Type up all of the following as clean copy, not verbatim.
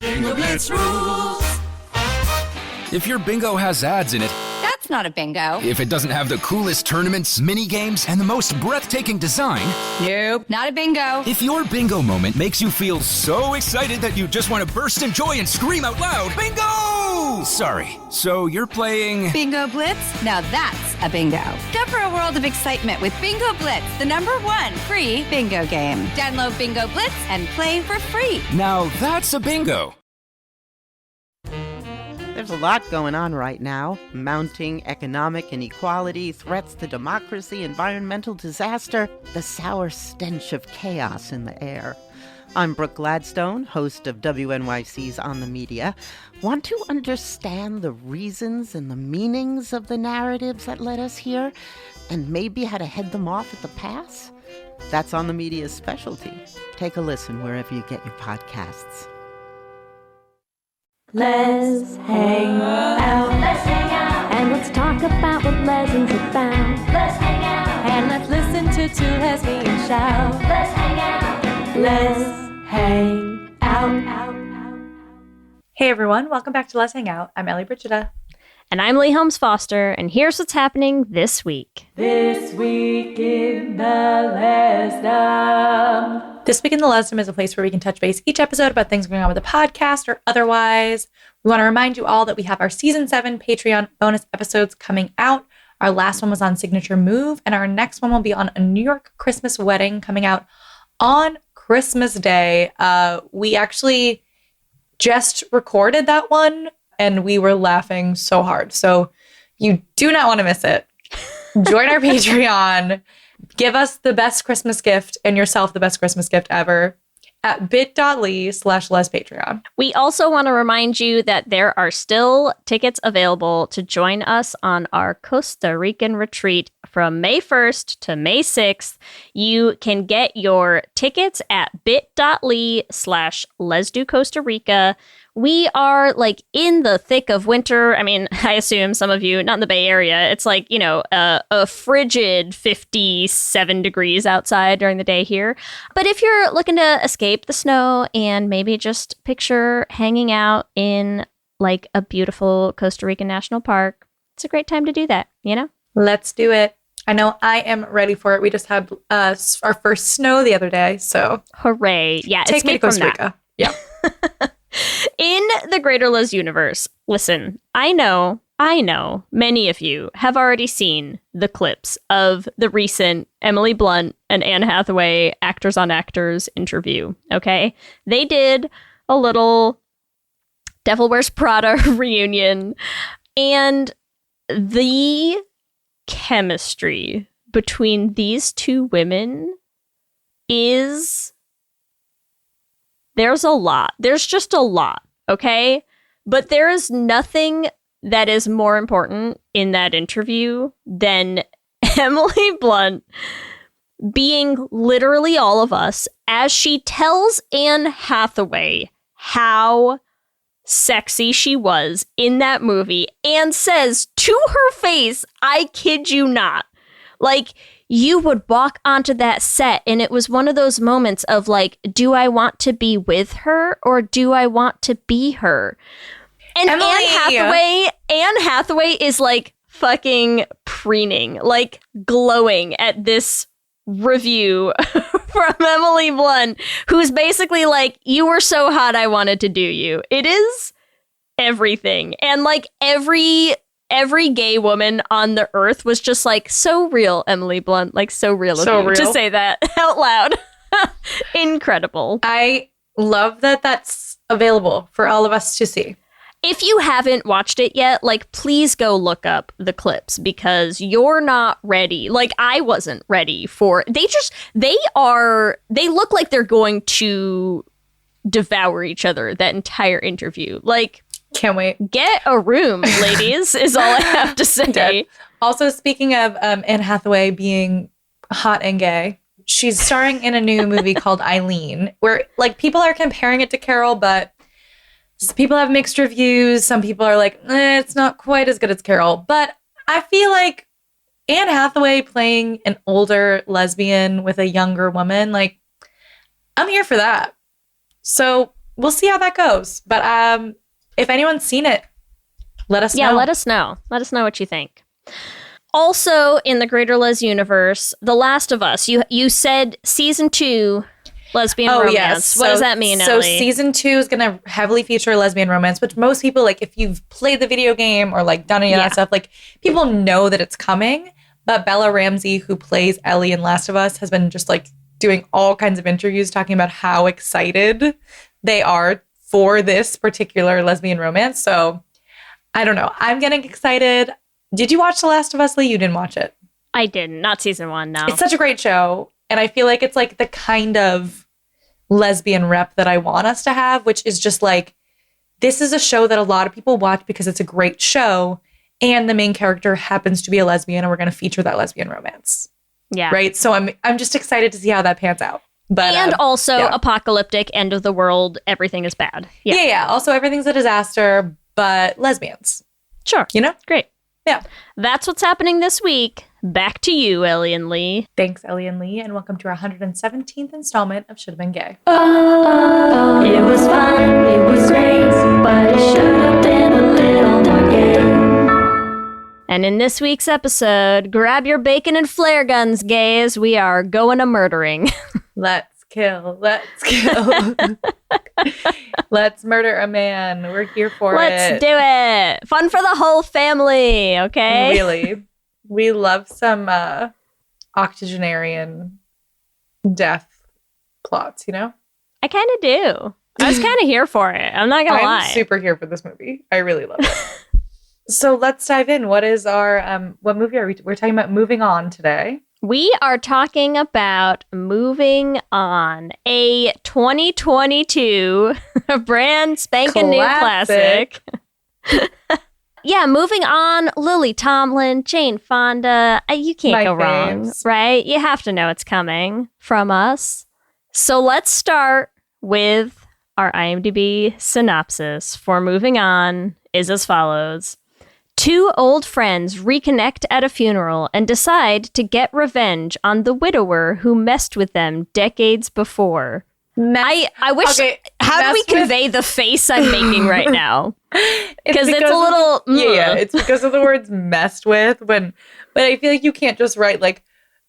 Bingo Blitz rules. If your bingo has ads in it, That's not a bingo. if it doesn't have the coolest tournaments, mini games, and the most breathtaking design, Nope, not a bingo. if your bingo moment makes you feel so excited that you just want to burst in joy and scream out loud, bingo! Sorry, so you're playing... Bingo Blitz? Now that's a bingo. Go for a world of excitement with Bingo Blitz, the #1 free bingo game. Download Bingo Blitz and play for free. Now that's a bingo. There's a lot going on right now. Mounting economic inequality, threats to democracy, environmental disaster, the sour stench of chaos in the air. I'm Brooke Gladstone, host of WNYC's On the Media. Want to understand the reasons and the meanings of the narratives that led us here, and maybe how to head them off at the pass? That's On the Media's specialty. Take a listen wherever you get your podcasts. Let's hang out. Let's hang out. And let's talk about what Lezin's about. Let's hang out. And let's listen to two lesbians shout. Let's hang out. Let's hang out. Hey everyone, welcome back to Lez Hang Out. I'm Ellie Brigida. And I'm Leigh Foster, and here's what's happening this week. This week in the Lesdom. This week in the Lesdom is a place where we can touch base each episode about things going on with the podcast or otherwise. We want to remind you all that we have our Season 7 Patreon bonus episodes coming out. Our last one was on Signature Move, and our next one will be on a New York Christmas wedding coming out on Christmas Day. We actually just recorded that one, and we were laughing so hard. So you do not want to miss it. Join our Patreon. Give us the best Christmas gift and yourself the best Christmas gift ever at bit.ly/lespatreon. We also want to remind you that there are still tickets available to join us on our Costa Rican retreat from May 1st to May 6th. You can get your tickets at bit.ly/lesdocosta Rica. We are like in the thick of winter. I mean, I assume some of you, not in the Bay Area, it's like, you know, a frigid 57 degrees outside during the day here. But if you're looking to escape the snow and maybe just picture hanging out in like a beautiful Costa Rican national park, it's a great time to do that, you know? Let's do it. I know I am ready for it. We just had our first snow the other day, so hooray. Yeah, take it's me to made from Costa Rica. that. Yeah. In the greater Lez universe, listen, I know many of you have already seen the clips of the recent Emily Blunt and Anne Hathaway Actors on Actors interview, okay? They did a little Devil Wears Prada reunion, and the chemistry between these two women there's a lot. There's just a lot, okay? But there is nothing that is more important in that interview than Emily Blunt being literally all of us as she tells Anne Hathaway how sexy she was in that movie and says to her face, I kid you not, like, you would walk onto that set and it was one of those moments of like, do I want to be with her or do I want to be her? And Anne Hathaway is like fucking preening, like glowing at this review from Emily Blunt, who's basically like, you were so hot I wanted to do you. It is everything. And like every gay woman on the earth was just like, so real, Emily Blunt, like so real of you to say that out loud. Incredible. I love that that's available for all of us to see. If you haven't watched it yet, like, please go look up the clips because you're not ready. Like, I wasn't ready for, they look like they're going to devour each other that entire interview. Like, can't wait. Get a room, ladies, is all I have to say. Also, speaking of Anne Hathaway being hot and gay, she's starring in a new movie called Eileen, where like people are comparing it to Carol, but people have mixed reviews. Some people are like, it's not quite as good as Carol. But I feel like Anne Hathaway playing an older lesbian with a younger woman, like, I'm here for that. So we'll see how that goes. But if anyone's seen it, let us know. Yeah, let us know. Let us know what you think. Also, in the Greater Les universe, The Last of Us. You said season 2 lesbian romance. Yes. What does that mean, So Ellie? season 2 is going to heavily feature lesbian romance, which most people, like, if you've played the video game or like done any of that stuff, like, people know that it's coming. But Bella Ramsey, who plays Ellie in Last of Us, has been just like doing all kinds of interviews talking about how excited they are for this particular lesbian romance. So I don't know. I'm getting excited. Did you watch The Last of Us, Leigh? You didn't watch it. I didn't. Not season 1, no. It's such a great show. And I feel like it's like the kind of lesbian rep that I want us to have, which is just like, this is a show that a lot of people watch because it's a great show. And the main character happens to be a lesbian, and we're going to feature that lesbian romance. Yeah. Right? So I'm just excited to see how that pans out. But and also apocalyptic, end of the world, everything is bad. Yeah. Also, everything's a disaster, but lesbians. Sure. You know? Great. Yeah. That's what's happening this week. Back to you, Ellie and Leigh. Thanks, Ellie and Leigh, and welcome to our 117th installment of Should Have Been Gay. Oh, it was fun, it was great, but it should have been a little more gay. And in this week's episode, grab your bacon and flare guns, gays. We are going to murdering. Let's kill. Let's murder a man. We're here for Let's do it. Fun for the whole family, okay? Really. We love some octogenarian death plots, you know? I kind of do. I was kind of here for it. I'm not going to lie. I'm super here for this movie. I really love it. So let's dive in. What is our, what movie are we? We're talking about Moving On today. We are talking about Moving On, a 2022 brand spanking new classic. Yeah, Moving On, Lily Tomlin, Jane Fonda. You can't go wrong, right? You have to know it's coming from us. So let's start with our IMDb synopsis for Moving On is as follows. 2 old friends reconnect at a funeral and decide to get revenge on the widower who messed with them decades before. I wish... Okay, how do we convey the face I'm making right now? Because it's a little... Yeah, it's because of the words messed with. But I feel like you can't just write, like,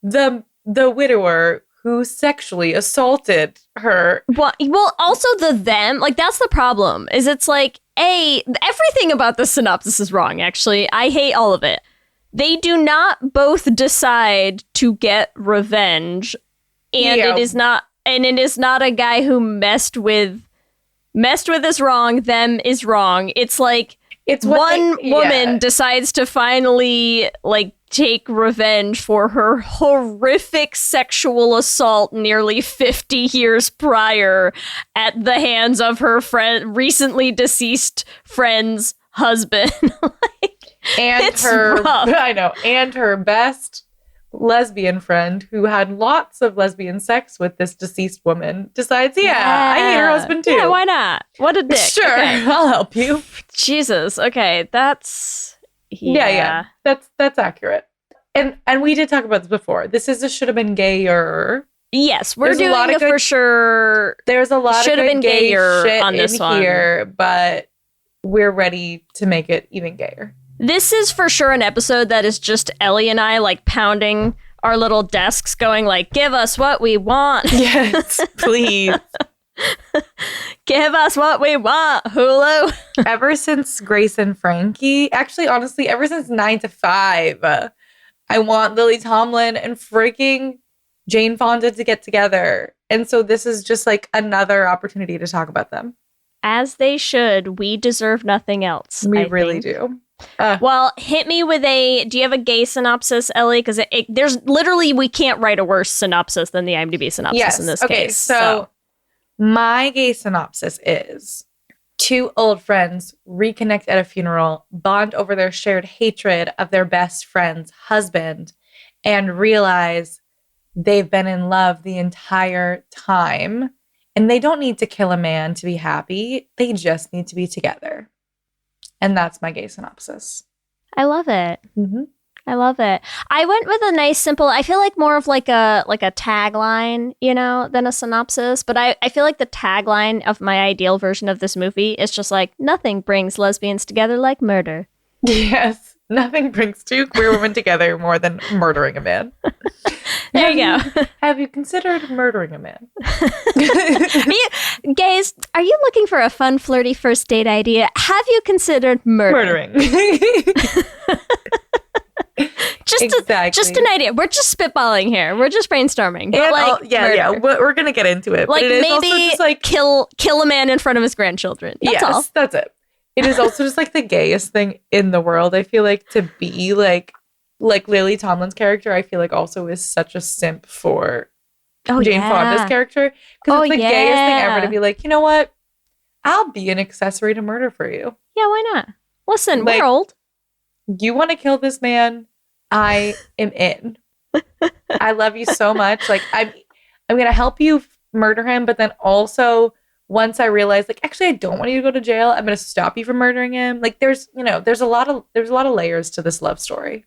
the widower who sexually assaulted her. Well, also the them. Like, that's the problem. Is it's like, everything about the synopsis is wrong, actually. I hate all of it. They do not both decide to get revenge. And it is not a guy who messed with is wrong, them is wrong. It's like one woman decides to finally like take revenge for her horrific sexual assault nearly 50 years prior at the hands of her recently deceased friend's husband. And her best lesbian friend who had lots of lesbian sex with this deceased woman decides, I hate her husband too. Yeah, why not? What a dick. Sure, okay. I'll help you. Jesus. Okay, that's that's accurate. And we did talk about this before. This is a should have been gayer. Yes, we're doing a for sure. There's a lot should of have been gay gayer shit on this in one here, but we're ready to make it even gayer. This is for sure an episode that is just Ellie and I like pounding our little desks going like, give us what we want. Yes, please. Give us what we want, Hulu. Ever since Grace and Frankie, actually, honestly, ever since 9 to 5, I want Lily Tomlin and freaking Jane Fonda to get together. And so this is just like another opportunity to talk about them. As they should. We deserve nothing else. We really do. Well, hit me with do you have a gay synopsis, Ellie? Because there's literally, we can't write a worse synopsis than the IMDb synopsis in this case. So my gay synopsis is 2 old friends reconnect at a funeral, bond over their shared hatred of their best friend's husband, and realize they've been in love the entire time. And they don't need to kill a man to be happy. They just need to be together. And that's my gay synopsis. I love it. Mm-hmm. I love it. I went with a nice, simple, I feel like more of like a tagline, you know, than a synopsis. But I feel like the tagline of my ideal version of this movie is just like, nothing brings lesbians together like murder. Yes. Nothing brings two queer women together more than murdering a man. There you go. Have you considered murdering a man? Gays, are you looking for a fun, flirty first date idea? Have you considered murdering? Just an idea. We're just spitballing here. We're just brainstorming. But we're gonna get into it. Like, but it is maybe also just like kill a man in front of his grandchildren. That's all. That's it. It is also just like the gayest thing in the world. I feel like to be like Lily Tomlin's character, I feel like also is such a simp for Jane Fonda's character. Because it's the gayest thing ever to be like, you know what? I'll be an accessory to murder for you. Yeah, why not? Listen, Like, we're old. You want to kill this man? I am in. I love you so much. Like, I'm gonna help you murder him, but then also once I realize, like, actually, I don't want you to go to jail, I'm gonna stop you from murdering him. Like, there's a lot of layers to this love story.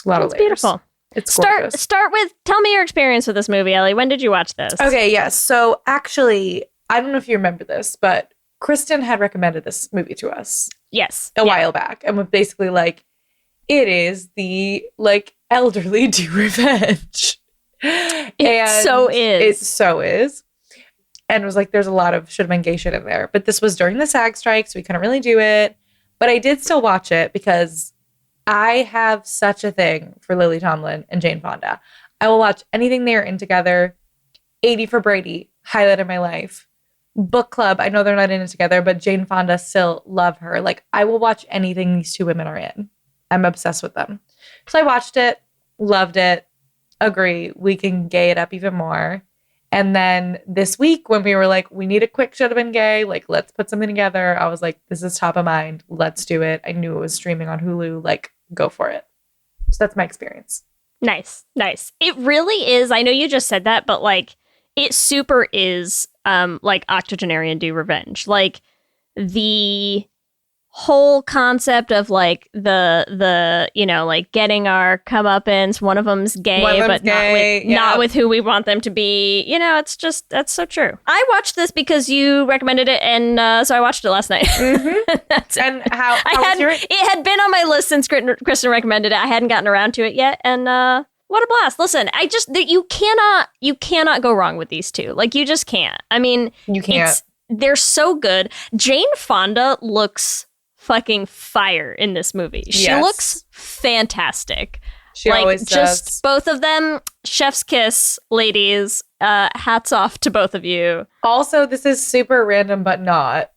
A lot of layers. Beautiful. It's gorgeous. Start with, tell me your experience with this movie, Ellie. When did you watch this? Okay, yes. So actually, I don't know if you remember this, but Kristen had recommended this movie to us. Yes. A while back, and was basically like, it is the like elderly do revenge. It so is. And it was like, there's a lot of should have been gay shit in there. But this was during the SAG strike, so we couldn't really do it. But I did still watch it because I have such a thing for Lily Tomlin and Jane Fonda. I will watch anything they're in together. 80 for Brady, highlight of my life. Book Club, I know they're not in it together, but Jane Fonda, still love her. Like, I will watch anything these two women are in. I'm obsessed with them. So I watched it, loved it, agree, we can gay it up even more. And then this week when we were like, we need a quick should have been gay, like, let's put something together. I was like, this is top of mind. Let's do it. I knew it was streaming on Hulu. Like, go for it. So that's my experience. Nice. It really is. I know you just said that, but like, it super is like octogenarian do revenge. Like, the whole concept of like the you know, like getting our comeuppance, one of them's gay, but not with who we want them to be, you know. It's just, that's so true. I watched this because you recommended it, and so I watched it last night. And how it had been on my list since Kristen recommended it. I hadn't gotten around to it yet, and what a blast. Listen, you cannot go wrong with these two. Like, you just can't. I mean, you can't. They're so good. Jane Fonda looks fucking fire in this movie. She looks fantastic. She always does. Just both of them, chef's kiss, ladies. Hats off to both of you. Also, this is super random, but not.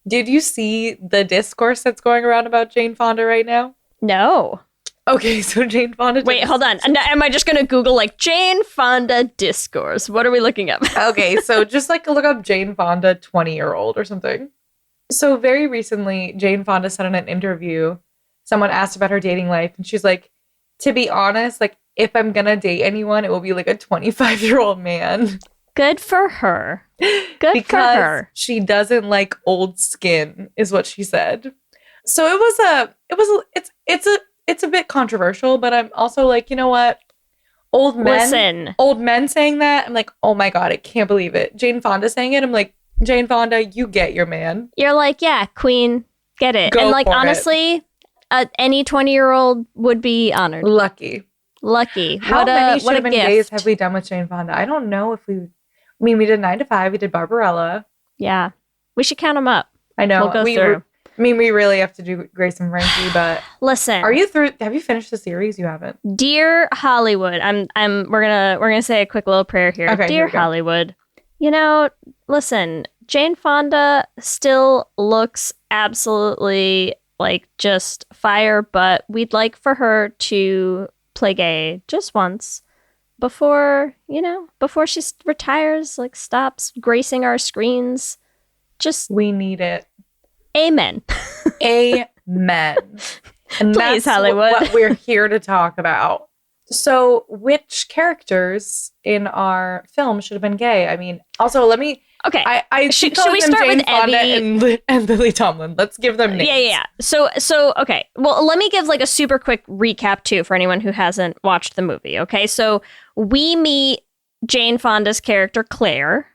Did you see the discourse that's going around about Jane Fonda right now? No. Okay, so Jane Fonda... Wait, hold on. Am I just going to Google, like, Jane Fonda discourse? What are we looking up? Okay, so just, like, look up Jane Fonda 20-year-old or something. So very recently, Jane Fonda said in an interview, someone asked about her dating life, and she's like, to be honest, like, if I'm going to date anyone, it will be, like, a 25-year-old man. Good for her. Good for her. She doesn't like old skin, is what she said. So it's a bit controversial, but I'm also like, you know what? Old men saying that, I'm like, oh my God, I can't believe it. Jane Fonda saying it, I'm like, Jane Fonda, you get your man. You're like, yeah, queen, get it. Go and like, for honestly, any 20-year-old would be honored. Lucky. How many should have been gays have we done with Jane Fonda? I don't know if we did 9 to 5, we did Barbarella. Yeah. We should count them up. I know. We'll go through. We really have to do Grace and Frankie, but listen. Are you through? Have you finished the series? You haven't. Dear Hollywood, we're gonna say a quick little prayer here. Okay, Dear Hollywood, you know, listen, Jane Fonda still looks absolutely like just fire, but we'd like for her to play gay just once before she retires, like stops gracing our screens. We need it. Amen. Amen. And please, that's Hollywood. what we're here to talk about. So, which characters in our film should have been gay? I mean, also, let me Okay. I should should we we start Jane with Fonda Evie? and Lily Tomlin. Let's give them names. Yeah. So, okay. Well, let me give like a super quick recap too for anyone who hasn't watched the movie. Okay. So we meet Jane Fonda's character, Claire,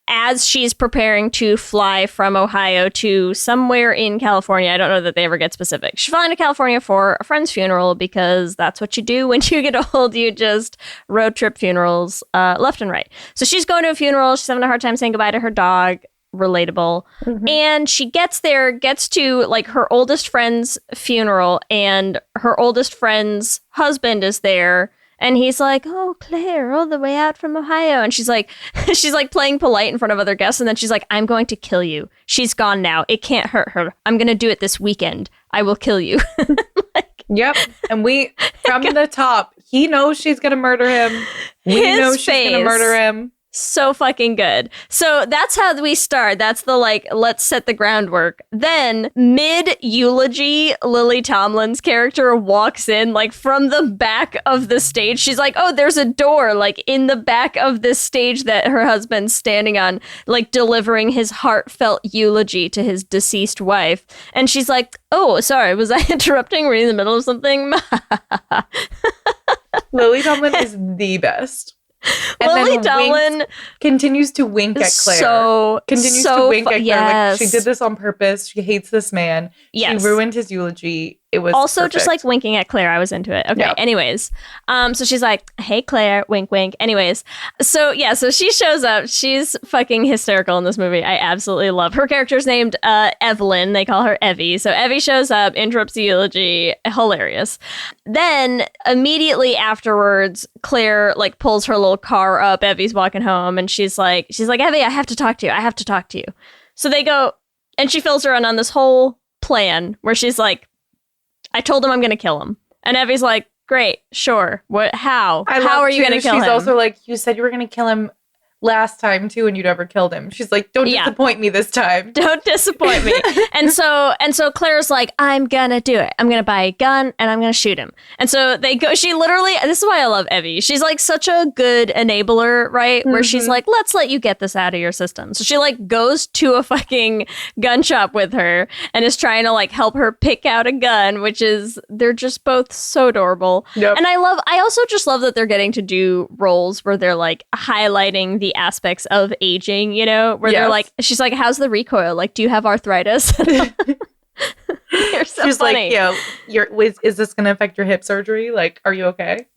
as she's preparing to fly from Ohio to somewhere in California. I don't know that they ever get specific. She's flying to California for a friend's funeral because that's what you do when you get old. You just road trip funerals left and right. So she's going to a funeral. She's having a hard time saying goodbye to her dog. Relatable. And she gets to like her oldest friend's funeral, and her oldest friend's husband is there. And he's like, "Oh, Claire, all the way out from Ohio." And she's like playing polite in front of other guests. And then she's like, "I'm going to kill you. She's gone now. It can't hurt her. I'm going to do it this weekend. I will kill you." Yep. And we, from the top, he knows she's going to murder him. We know she's going to murder him. So fucking good. So that's how we start. That's the like, let's set the groundwork. Then mid-eulogy, Lily Tomlin's character walks in like from the back of the stage. She's like, "Oh, there's a door like in the back of this stage that her husband's standing on, like delivering his heartfelt eulogy to his deceased wife." And she's like, "Oh, sorry, was I interrupting? Were you in the middle of something?" Lily Tomlin is the best. And Lily then Tomlin continues to wink at Claire. Continues to wink at Claire. Yes. Like, she did this on purpose. She hates this man. Yes. She ruined his eulogy. It was also perfect. just like winking at Claire. I was into it. Okay. Yeah. Anyways, so she's like, "Hey, Claire," wink, wink. Anyways, so she shows up. She's fucking hysterical in this movie. I absolutely love her. Character's named Evelyn. They call her Evie. So Evie shows up, interrupts the eulogy. Hilarious. Then immediately afterwards, Claire like pulls her little car up. Evie's walking home, and she's like, "Evie, I have to talk to you. I have to talk to you." So they go, and she fills her in on this whole plan where she's like, "I told him I'm going to kill him." And Evie's like, "Great, sure. What? How? How are you going to kill him?" She's also like, "You said you were going to kill him last time too, and you never killed him." She's like, "Don't disappoint me this time. Don't disappoint me." and so Claire's like, "I'm gonna do it. I'm gonna buy a gun and I'm gonna shoot him." And so they go. She literally. This is why I love Evie. She's like such a good enabler, right? Where she's like, "Let's let you get this out of your system." So she like goes to a fucking gun shop with her and is trying to like help her pick out a gun, which is they're just both so adorable. Yep. And I also just love that they're getting to do roles where they're like highlighting the aspects of aging, you know, where they're like, she's like, "How's the recoil? Like, do you have arthritis?" You're so She's funny. like, is this going to affect your hip surgery? Like, are you okay?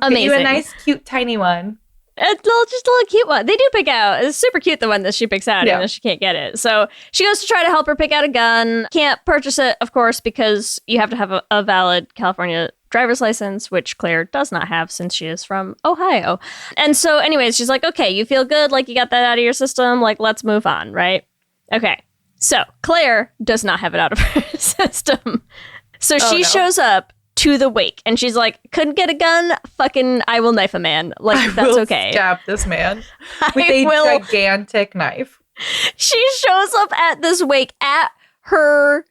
Amazing. You a nice, cute, tiny one. Just a little cute one. They do pick out. It's super cute, the one that she picks out, even though she can't get it. So she goes to try to help her pick out a gun. Can't purchase it, of course, because you have to have a valid California driver's license, which Claire does not have since she is from Ohio. And so anyways, she's like, "Okay, you feel good? Like you got that out of your system? Like let's move on, right?" Okay. So Claire does not have it out of her system. So she shows up to the wake and she's like, "Couldn't get a gun? Fucking I will knife a man. Like that's okay. Stab this man with a gigantic knife." She shows up at this wake at her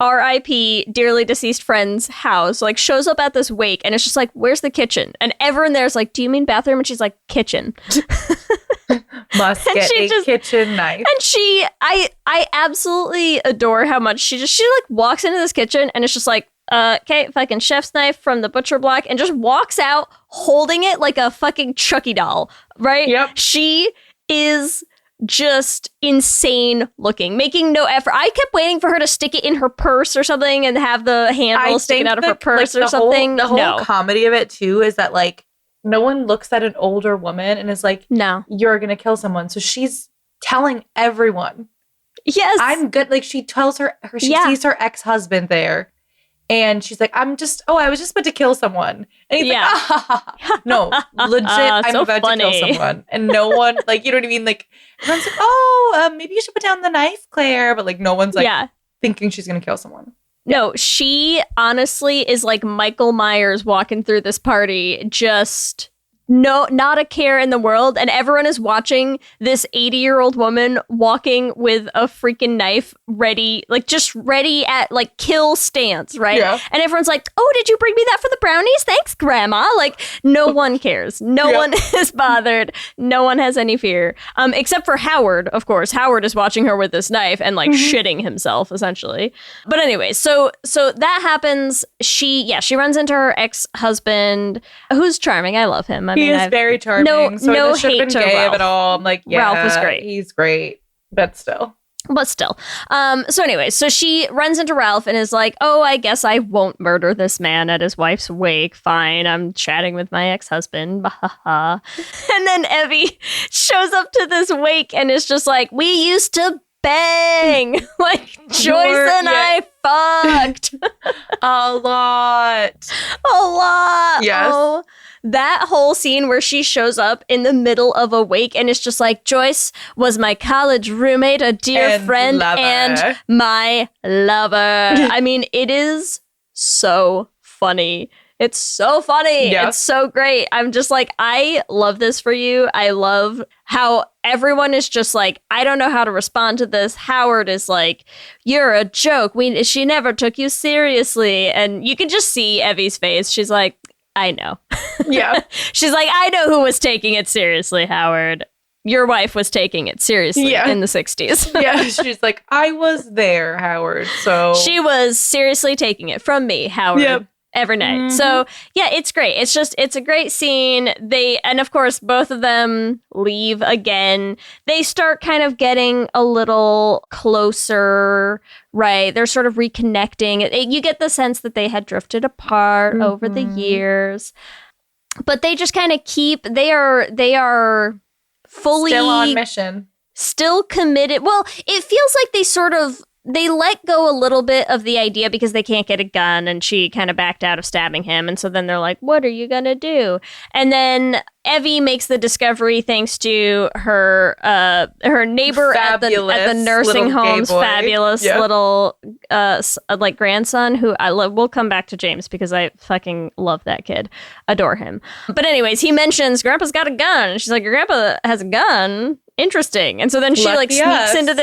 R.I.P. dearly deceased friend's house, like shows up at this wake and it's just like, "Where's the kitchen?" And everyone there's like, "Do you mean bathroom?" And she's like, "Kitchen." Must get a kitchen knife. And I absolutely adore how much she like walks into this kitchen and it's just like, "Okay, fucking chef's knife from the butcher block," and just walks out holding it like a fucking Chucky doll, right? Yep. She is just insane looking, making no effort. I kept waiting for her to stick it in her purse or something and have the handle sticking out of her purse or something. The whole comedy of it too is that like no one looks at an older woman and is like, "No, you're gonna kill someone." So she's telling everyone, "Yes, I'm good." Like she tells her she sees her ex-husband there. And she's like, I was just about to kill someone. And he's like, "No, legit, I'm so about funny. to kill someone." And no one, like, you know what I mean? Like, everyone's like, "Oh, maybe you should put down the knife, Claire." But like, no one's like thinking she's going to kill someone. No, she honestly is like Michael Myers walking through this party, just not a care in the world. And everyone is watching this 80-year-old woman walking with a freaking knife ready at like kill stance, right? Yeah. And everyone's like, oh, did you bring me that for the brownies? Thanks, Grandma. Like, no one cares. No one is bothered. No one has any fear. Except for Howard, of course. Howard is watching her with this knife and like shitting himself, essentially. But anyway, so that happens. She runs into her ex-husband, who's charming. I love him. He is very charming. No hate to gay Ralph. at all. I'm like, yeah, Ralph is great. He's great, but still. So anyway, so she runs into Ralph and is like, oh, I guess I won't murder this man at his wife's wake. Fine, I'm chatting with my ex-husband. And then Evie shows up to this wake and is just like, we used to bang. Like, Joyce and I fucked. A lot. Yes. Oh, that whole scene where she shows up in the middle of a wake and it's just like, Joyce was my college roommate, a dear And friend, lover. and my lover. I mean, it is so funny. It's so funny. Yeah. It's so great. I'm just like, I love this for you. I love how everyone is just like, I don't know how to respond to this. Howard is like, you're a joke. She never took you seriously. And you can just see Evie's face. She's like, I know. Yeah. She's like, I know who was taking it seriously, Howard. Your wife was taking it seriously in the 60s. Yeah, she's like, I was there, Howard. So she was seriously taking it from me, Howard. Every night. So yeah, it's great. It's a great scene. And of course, both of them leave again. They start kind of getting a little closer, right? They're sort of reconnecting. You get the sense that they had drifted apart over the years, but they just kind of they are fully still on mission, still committed. Well, it feels like they let go a little bit of the idea because they can't get a gun and she kind of backed out of stabbing him. And so then they're like, what are you going to do? And then Evie makes the discovery thanks to her neighbor at the nursing home's fabulous little like grandson who I love. We'll come back to James because I fucking love that kid. Adore him. But anyways, he mentions Grandpa's got a gun. And she's like, your grandpa has a gun? Interesting. And so then she sneaks into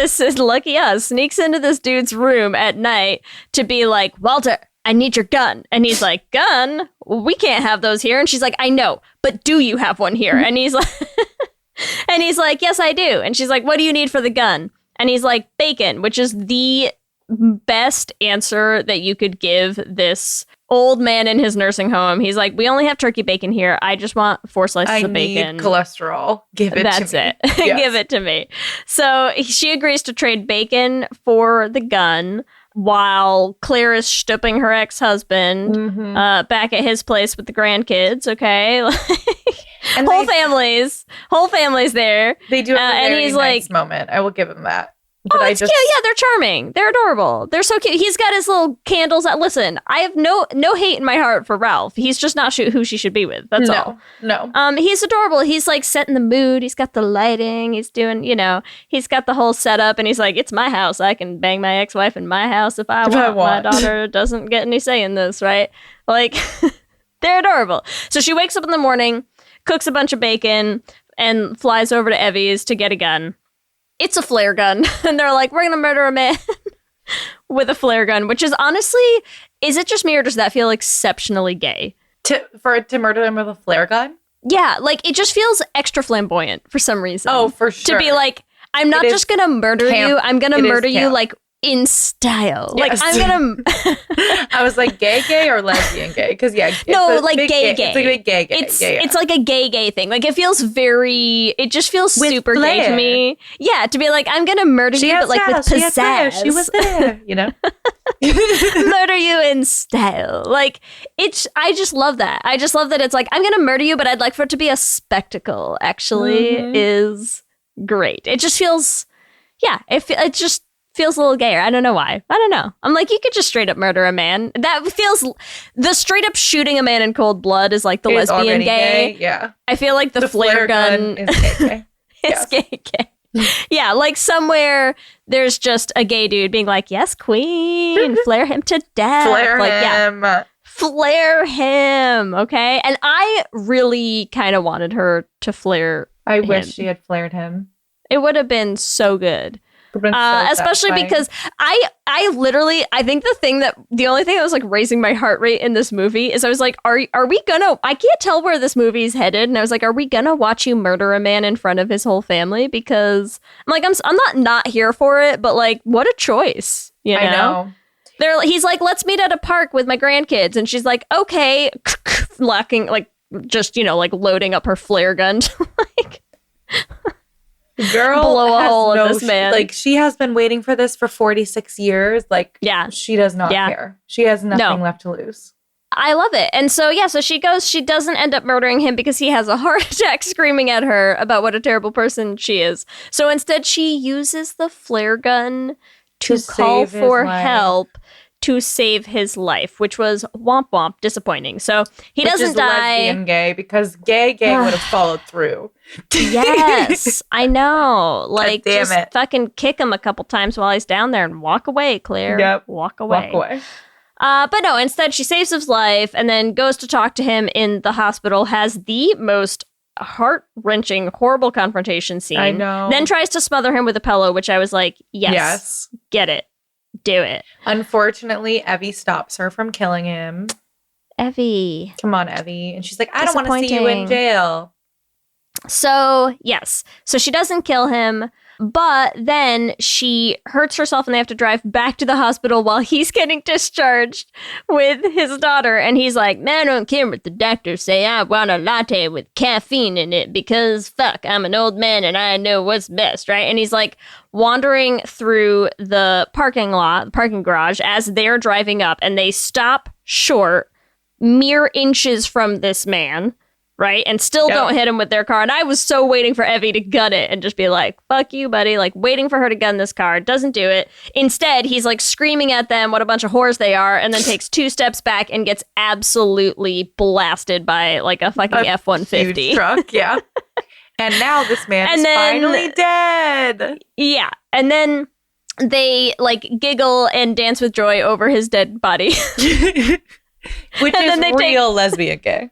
this dude's room at night to be like, Walter, I need your gun. And he's like, gun? Well, we can't have those here. And she's like, I know, but do you have one here? And he's like, yes, I do. And she's like, what do you need for the gun? And he's like, bacon, which is the best answer that you could give this old man in his nursing home. He's like, we only have turkey bacon here. I just want 4 slices of bacon. I need cholesterol. Give it That's to me. it. Yes. Give it to me. So she agrees to trade bacon for the gun while Claire is stooping her ex-husband back at his place with the grandkids. Okay. And whole family's there. They do have a very and he's nice like, moment. I will give him that. But it's cute. Yeah, they're charming. They're adorable. They're so cute. He's got his little candles. Listen, I have no hate in my heart for Ralph. He's just not who she should be with. That's all. No. He's adorable. He's like setting the mood. He's got the lighting. He's doing, he's got the whole setup. And he's like, it's my house. I can bang my ex-wife in my house if I want. My daughter doesn't get any say in this, right? Like, they're adorable. So she wakes up in the morning, cooks a bunch of bacon, and flies over to Evie's to get a gun. It's a flare gun. And they're like, we're going to murder a man with a flare gun, which is honestly, is it just me or does that feel exceptionally gay? To murder them with a flare gun? Yeah, like it just feels extra flamboyant for some reason. Oh, for sure. To be like, I'm not just going to murder you. I'm going to murder you like in style. Yes. Like I'm going to... I was like gay or lesbian gay? Because gay. It's like a big gay. It's like a gay thing. Like it just feels with super flair. Gay to me. Yeah, to be like, I'm going to murder you, but like with pizzazz. She was there, Murder you in style. Like I just love that. I just love that it's like, I'm going to murder you, but I'd like for it to be a spectacle actually is great. It just feels, it just feels a little gayer. I don't know why. I don't know. I'm like, you could just straight up murder a man. That feels, the straight up shooting a man in cold blood is like the lesbian gay. Yeah. I feel like the flare gun is gay. It's gay. Yeah, like somewhere there's just a gay dude being like, yes, queen, flare him to death. Flare him. Flare him, okay? And I really kind of wanted her to flare I him. wish she had flared him. It would have been so good. Especially satisfying. because I literally, I think the only thing that was like raising my heart rate in this movie is I was like, are we gonna, I can't tell where this movie's headed. And I was like, are we gonna watch you murder a man in front of his whole family? Because I'm like, I'm not here for it, but like, what a choice, you know? I know. He's like, let's meet at a park with my grandkids. And she's like, okay, locking, like, just, you know, like loading up her flare gun to like Girl blow a has hole in no this man. Like, she has been waiting for this for 46 years. Like, Yeah. she does not care. She has nothing left to lose. I love it. And so, yeah, so she doesn't end up murdering him because he has a heart attack screaming at her about what a terrible person she is. So instead, she uses the flare gun to call save his for life. help to save his life, which was womp womp disappointing. So he Which doesn't is die. lesbian gay, because gay would have followed through. Yes, I know. Like, damn just it. fucking kick him a couple times while he's down there and walk away, Claire. Yep. Walk away. Walk away. But no, instead she saves his life and then goes to talk to him in the hospital, has the most heart-wrenching, horrible confrontation scene. I know. Then tries to smother him with a pillow, which I was like, Yes. Get it. Do it. Unfortunately, Evie stops her from killing him. Evie. Come on, Evie. And she's like, I don't want to see you in Disappointing. jail. So, yes. So she doesn't kill him, but then she hurts herself and they have to drive back to the hospital while he's getting discharged with his daughter. And he's like, man, I don't care what the doctors say. I want a latte with caffeine in it because fuck, I'm an old man and I know what's best, right? And he's like wandering through the parking garage as they're driving up, and they stop short mere inches from this man. Right? And still don't hit him with their car. And I was so waiting for Evie to gun it and just be like, fuck you, buddy. Like, waiting for her to gun this car. Doesn't do it. Instead, he's like screaming at them what a bunch of whores they are, and then takes 2 steps back and gets absolutely blasted by like a fucking F-150. Huge truck, yeah. And now this man is finally dead. Yeah. And then they like giggle and dance with joy over his dead body. Which And is then they real lesbian gay.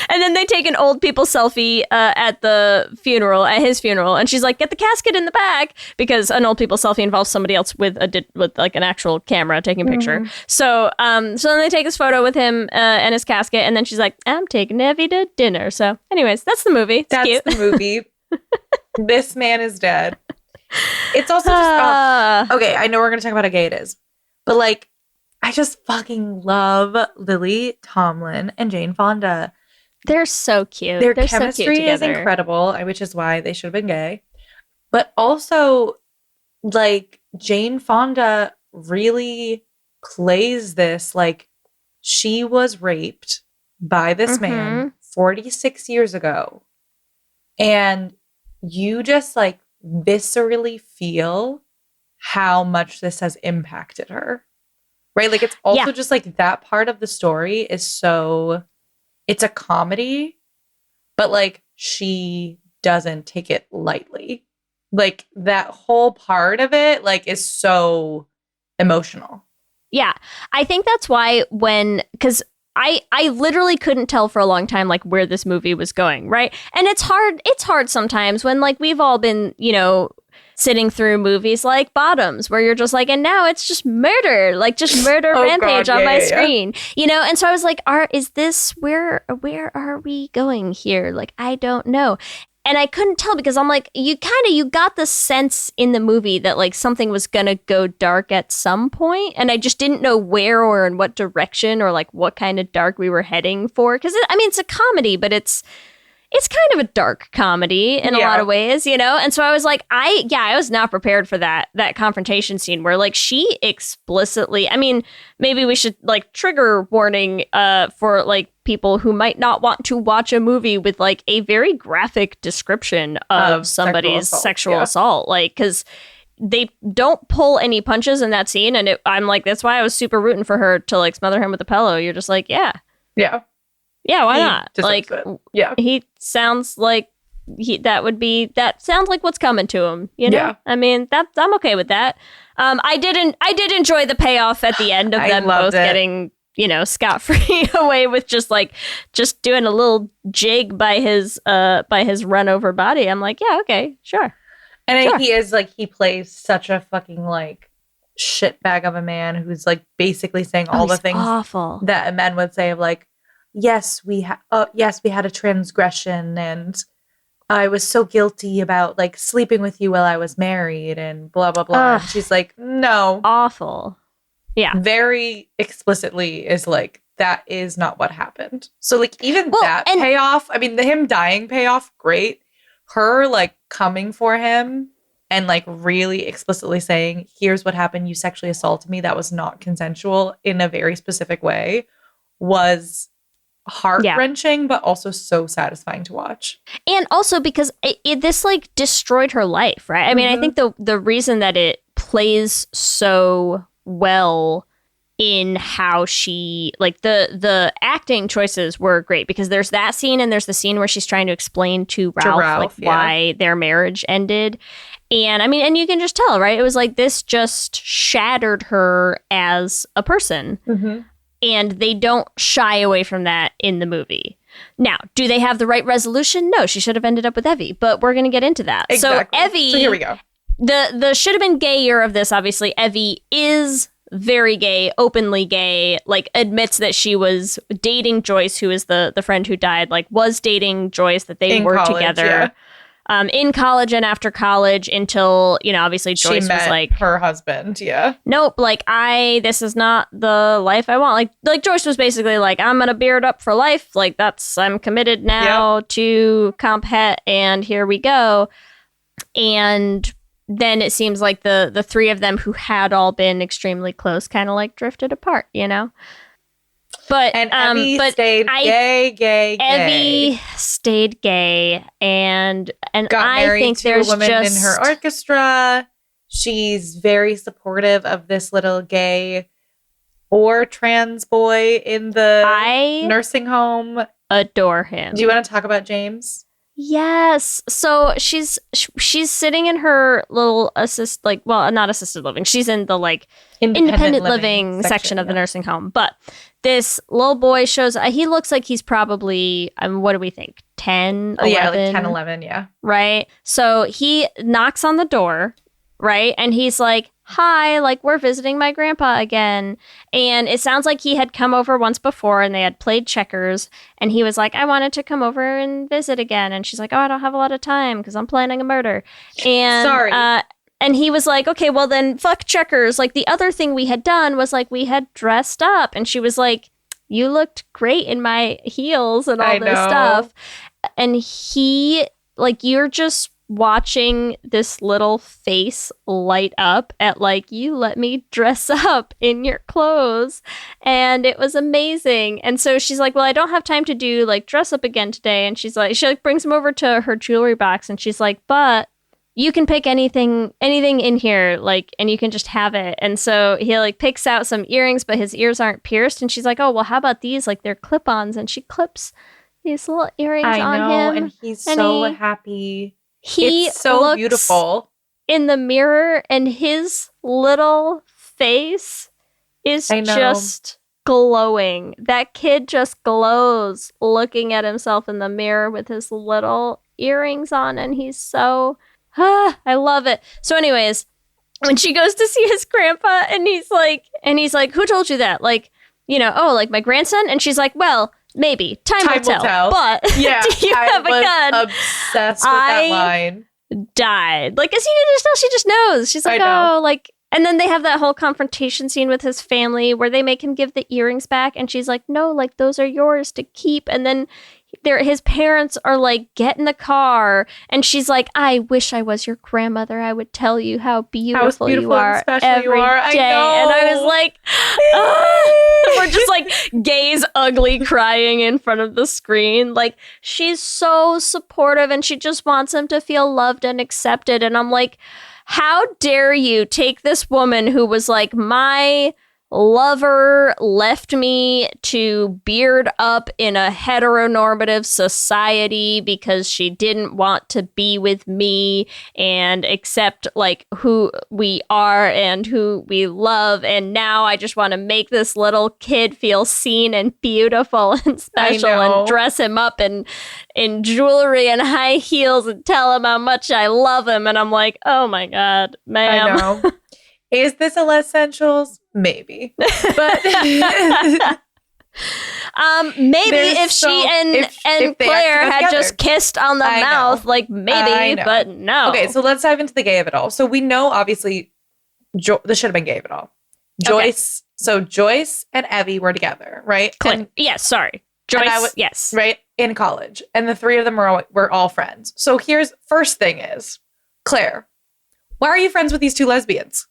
And then they take an old people selfie at his funeral, and she's like, "Get the casket in the back," because an old people selfie involves somebody else with like an actual camera taking a picture. So then they take this photo with him and his casket, and then she's like, "I'm taking Evie to dinner." So, anyways, that's the movie. It's That's cute. the movie. This man is dead. It's also just okay. I know we're gonna talk about how gay it is, but like, I just fucking love Lily Tomlin and Jane Fonda. They're so cute. Their They're so cute chemistry is together. incredible, which is why they should have been gay. But also, like, Jane Fonda really plays this like she was raped by this man 46 years ago. And you just like viscerally feel how much this has impacted her. Right? Like, it's also just like that part of the story is so, it's a comedy, but like she doesn't take it lightly. Like, that whole part of it like is so emotional. Yeah. I think that's why because I literally couldn't tell for a long time like where this movie was going, right? And it's hard sometimes when like we've all been, you know, sitting through movies like Bottoms, where you're just like, and now it's just murder, like just murder rampage on my screen, you know? And so I was like, where are we going here? Like, I don't know. And I couldn't tell because I'm like, you got the sense in the movie that like something was going to go dark at some point. And I just didn't know where or in what direction or like what kind of dark we were heading for. Cause it's a comedy, but it's kind of a dark comedy in a lot of ways, you know? And so I was like, I was not prepared for that confrontation scene where like she explicitly, I mean, maybe we should like trigger warning for like people who might not want to watch a movie with like a very graphic description of somebody's sexual assault. Like, cause they don't pull any punches in that scene. And I'm like, that's why I was super rooting for her to like smother him with a pillow. You're just like, yeah, why not? Like, he sounds like that sounds like what's coming to him, you know? Yeah. I mean, I'm okay with that. I did enjoy the payoff at the end of them both getting scot-free away with just doing a little jig by his run over body. I'm like, yeah, okay, sure. And sure. he is like, he plays such a fucking like shitbag of a man who's like basically saying all the things awful that a man would say of like, yes, we had a transgression, and I was so guilty about like sleeping with you while I was married and blah, blah, blah. And she's like, no. Awful. Yeah. Very explicitly is like, that is not what happened. So like even that payoff, I mean, him dying payoff, great. Her like coming for him and like really explicitly saying, here's what happened. You sexually assaulted me. That was not consensual in a very specific way was heart-wrenching, but also so satisfying to watch. And also because this like destroyed her life, right? I mean, I think the reason that it plays so well in how she like the acting choices were great, because there's that scene and there's the scene where she's trying to explain to Ralph why their marriage ended. And I mean, and you can just tell, right? It was like this just shattered her as a person. And they don't shy away from that in the movie. Now, do they have the right resolution? No, she should have ended up with Evie, but we're going to get into that. Exactly. So Evie, so here we go. The should have been gay year of this, obviously. Evie is very gay, openly gay, like admits that she was dating Joyce, who is the friend who died, like was dating Joyce, that they were college, together. In college and after college until, obviously Joyce she met was like her husband. Yeah. Nope. Like this is not the life I want. Like Joyce was basically like, I'm going to beard up for life. Like I'm committed now to comp het, and here we go. And then it seems like the three of them who had all been extremely close kind of like drifted apart, But Evie but stayed gay. Evie stayed gay, and got I married think to there's a woman just in her orchestra. She's very supportive of this little gay or trans boy in the nursing home. Adore him. Do you want to talk about James? Yes. So she's sitting in her little not assisted living. She's in the like independent living section of the nursing home. But this little boy shows, he looks like he's probably, what do we think? 10, 11? Yeah, like 10, 11, yeah. Right? So he knocks on the door, right? And he's like, hi, like we're visiting my grandpa again. And it sounds like he had come over once before and they had played checkers. And he was like, I wanted to come over and visit again. And she's like, oh, I don't have a lot of time because I'm planning a murder. And sorry. And he was like, okay, well then fuck checkers. Like the other thing we had done was like we had dressed up. And she was like, you looked great in my heels and all this stuff. And he, like, you're just watching this little face light up at like, you let me dress up in your clothes, and it was amazing. And so she's like, well, I don't have time to do like dress up again today. And she's like, she like brings him over to her jewelry box, and she's like, but you can pick anything in here, like, and you can just have it. And so he like picks out some earrings, but his ears aren't pierced. And she's like, oh, well, how about these? Like they're clip-ons. And she clips these little earrings on him. And he's so happy. It's so beautiful in the mirror, and his little face is just glowing. That kid just glows looking at himself in the mirror with his little earrings on, and he's so I love it. So anyways, when she goes to see his grandpa, and he's like, who told you that? Like, like my grandson? And she's like, well, maybe. Time will tell. But yeah, do you have a gun? Obsessed with that line. Died. Like, as you can just tell, she just knows. She's like, oh, like, and then they have that whole confrontation scene with his family where they make him give the earrings back, and she's like, no, like those are yours to keep. And then his parents are like, get in the car, and she's like, I wish I was your grandmother. I would tell you how beautiful you are every day. And I was like, we're just like gays ugly crying in front of the screen. Like, she's so supportive, and she just wants him to feel loved and accepted. And I'm like, how dare you take this woman who was like my lover left me to beard up in a heteronormative society because she didn't want to be with me and accept like who we are and who we love. And now I just want to make this little kid feel seen and beautiful and special and dress him up in jewelry and high heels and tell him how much I love him. And I'm like, oh my God, ma'am. I know. Is this a Lessentials? Maybe. But maybe if she and Claire had just kissed on the mouth, like maybe, but no. Okay, so let's dive into the gay of it all. So we know obviously this should have been gay of it all. Joyce, so Joyce and Evie were together, right? Yes, sorry. Joyce, yes. Right, in college. And the three of them were all friends. So here's first thing is, Claire, why are you friends with these two lesbians?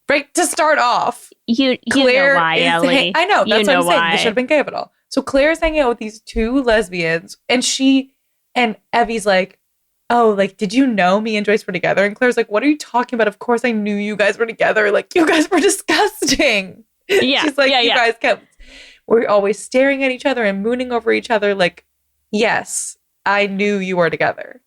Right, to start off, you know why, Ellie. I know, that's what I'm saying. This should have been gay of it all. So Claire's hanging out with these two lesbians, and Evie's like, oh, like, did you know me and Joyce were together? And Claire's like, what are you talking about? Of course I knew you guys were together. Like, you guys were disgusting. Yeah. She's like, you guys we're always staring at each other and mooning over each other. Like, yes, I knew you were together.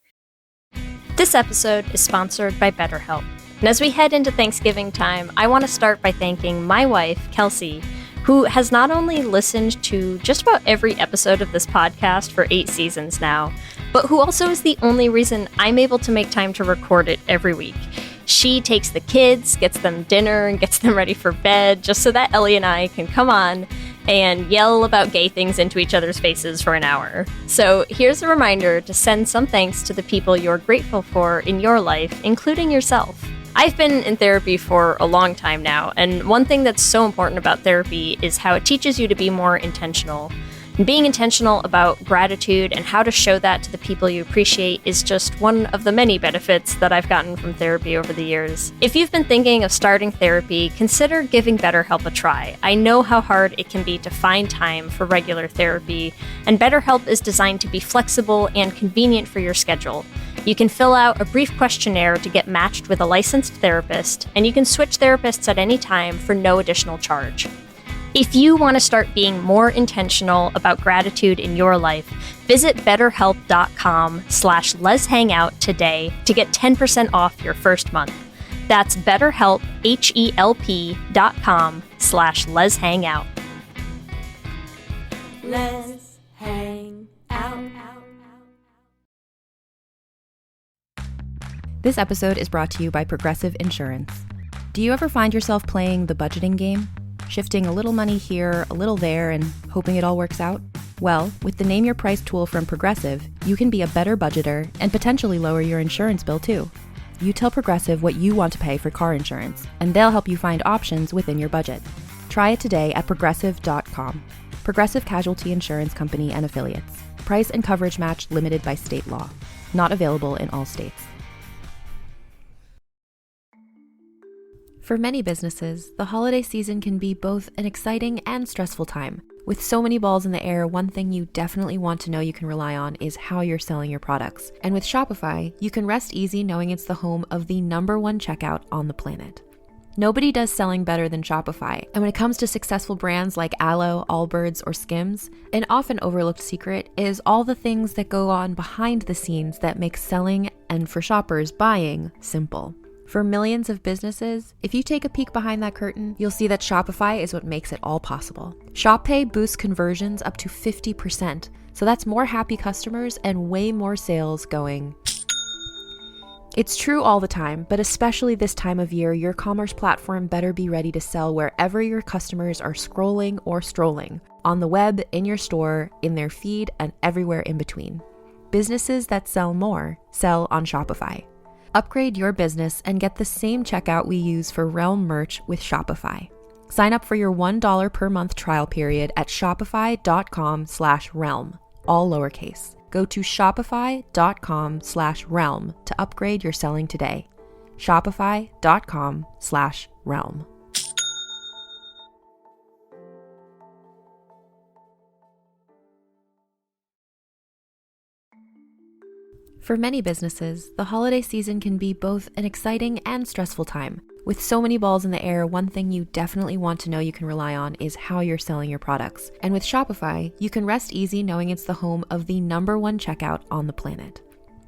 This episode is sponsored by BetterHelp. And as we head into Thanksgiving time, I want to start by thanking my wife, Kelsey, who has not only listened to just about every episode of this podcast for 8 seasons now, but who also is the only reason I'm able to make time to record it every week. She takes the kids, gets them dinner, and gets them ready for bed just so that Ellie and I can come on and yell about gay things into each other's faces for an hour. So here's a reminder to send some thanks to the people you're grateful for in your life, including yourself. I've been in therapy for a long time now, and one thing that's so important about therapy is how it teaches you to be more intentional. And being intentional about gratitude and how to show that to the people you appreciate is just one of the many benefits that I've gotten from therapy over the years. If you've been thinking of starting therapy, consider giving BetterHelp a try. I know how hard it can be to find time for regular therapy, and BetterHelp is designed to be flexible and convenient for your schedule. You can fill out a brief questionnaire to get matched with a licensed therapist, and you can switch therapists at any time for no additional charge. If you want to start being more intentional about gratitude in your life, visit betterhelp.com/Lez Hang Out today to get 10% off your first month. That's BetterHelp, HELP.com/Lez Hang Out. Let's hang out. This episode is brought to you by Progressive Insurance. Do you ever find yourself playing the budgeting game? Shifting a little money here, a little there, and hoping it all works out? Well, with the Name Your Price tool from Progressive, you can be a better budgeter and potentially lower your insurance bill too. You tell Progressive what you want to pay for car insurance, and they'll help you find options within your budget. Try it today at Progressive.com. Progressive Casualty Insurance Company and Affiliates. Price and coverage match limited by state law. Not available in all states. For many businesses, the holiday season can be both an exciting and stressful time. With so many balls in the air, one thing you definitely want to know you can rely on is how you're selling your products. And with Shopify, you can rest easy knowing it's the home of the #1 checkout on the planet. Nobody does selling better than Shopify, and when it comes to successful brands like Aloe, Allbirds, or Skims, an often overlooked secret is all the things that go on behind the scenes that make selling, and for shoppers, buying, simple. For millions of businesses, if you take a peek behind that curtain, you'll see that Shopify is what makes it all possible. Shop Pay boosts conversions up to 50%, so that's more happy customers and way more sales going. It's true all the time, but especially this time of year, your commerce platform better be ready to sell wherever your customers are scrolling or strolling, on the web, in your store, in their feed, and everywhere in between. Businesses that sell more sell on Shopify. Upgrade your business and get the same checkout we use for Realm merch with Shopify. Sign up for your $1 per month trial period at shopify.com/realm, all lowercase. Go to shopify.com/realm to upgrade your selling today. Shopify.com/realm. For many businesses, the holiday season can be both an exciting and stressful time. With so many balls in the air, one thing you definitely want to know you can rely on is how you're selling your products. And with Shopify, you can rest easy knowing it's the home of the #1 checkout on the planet.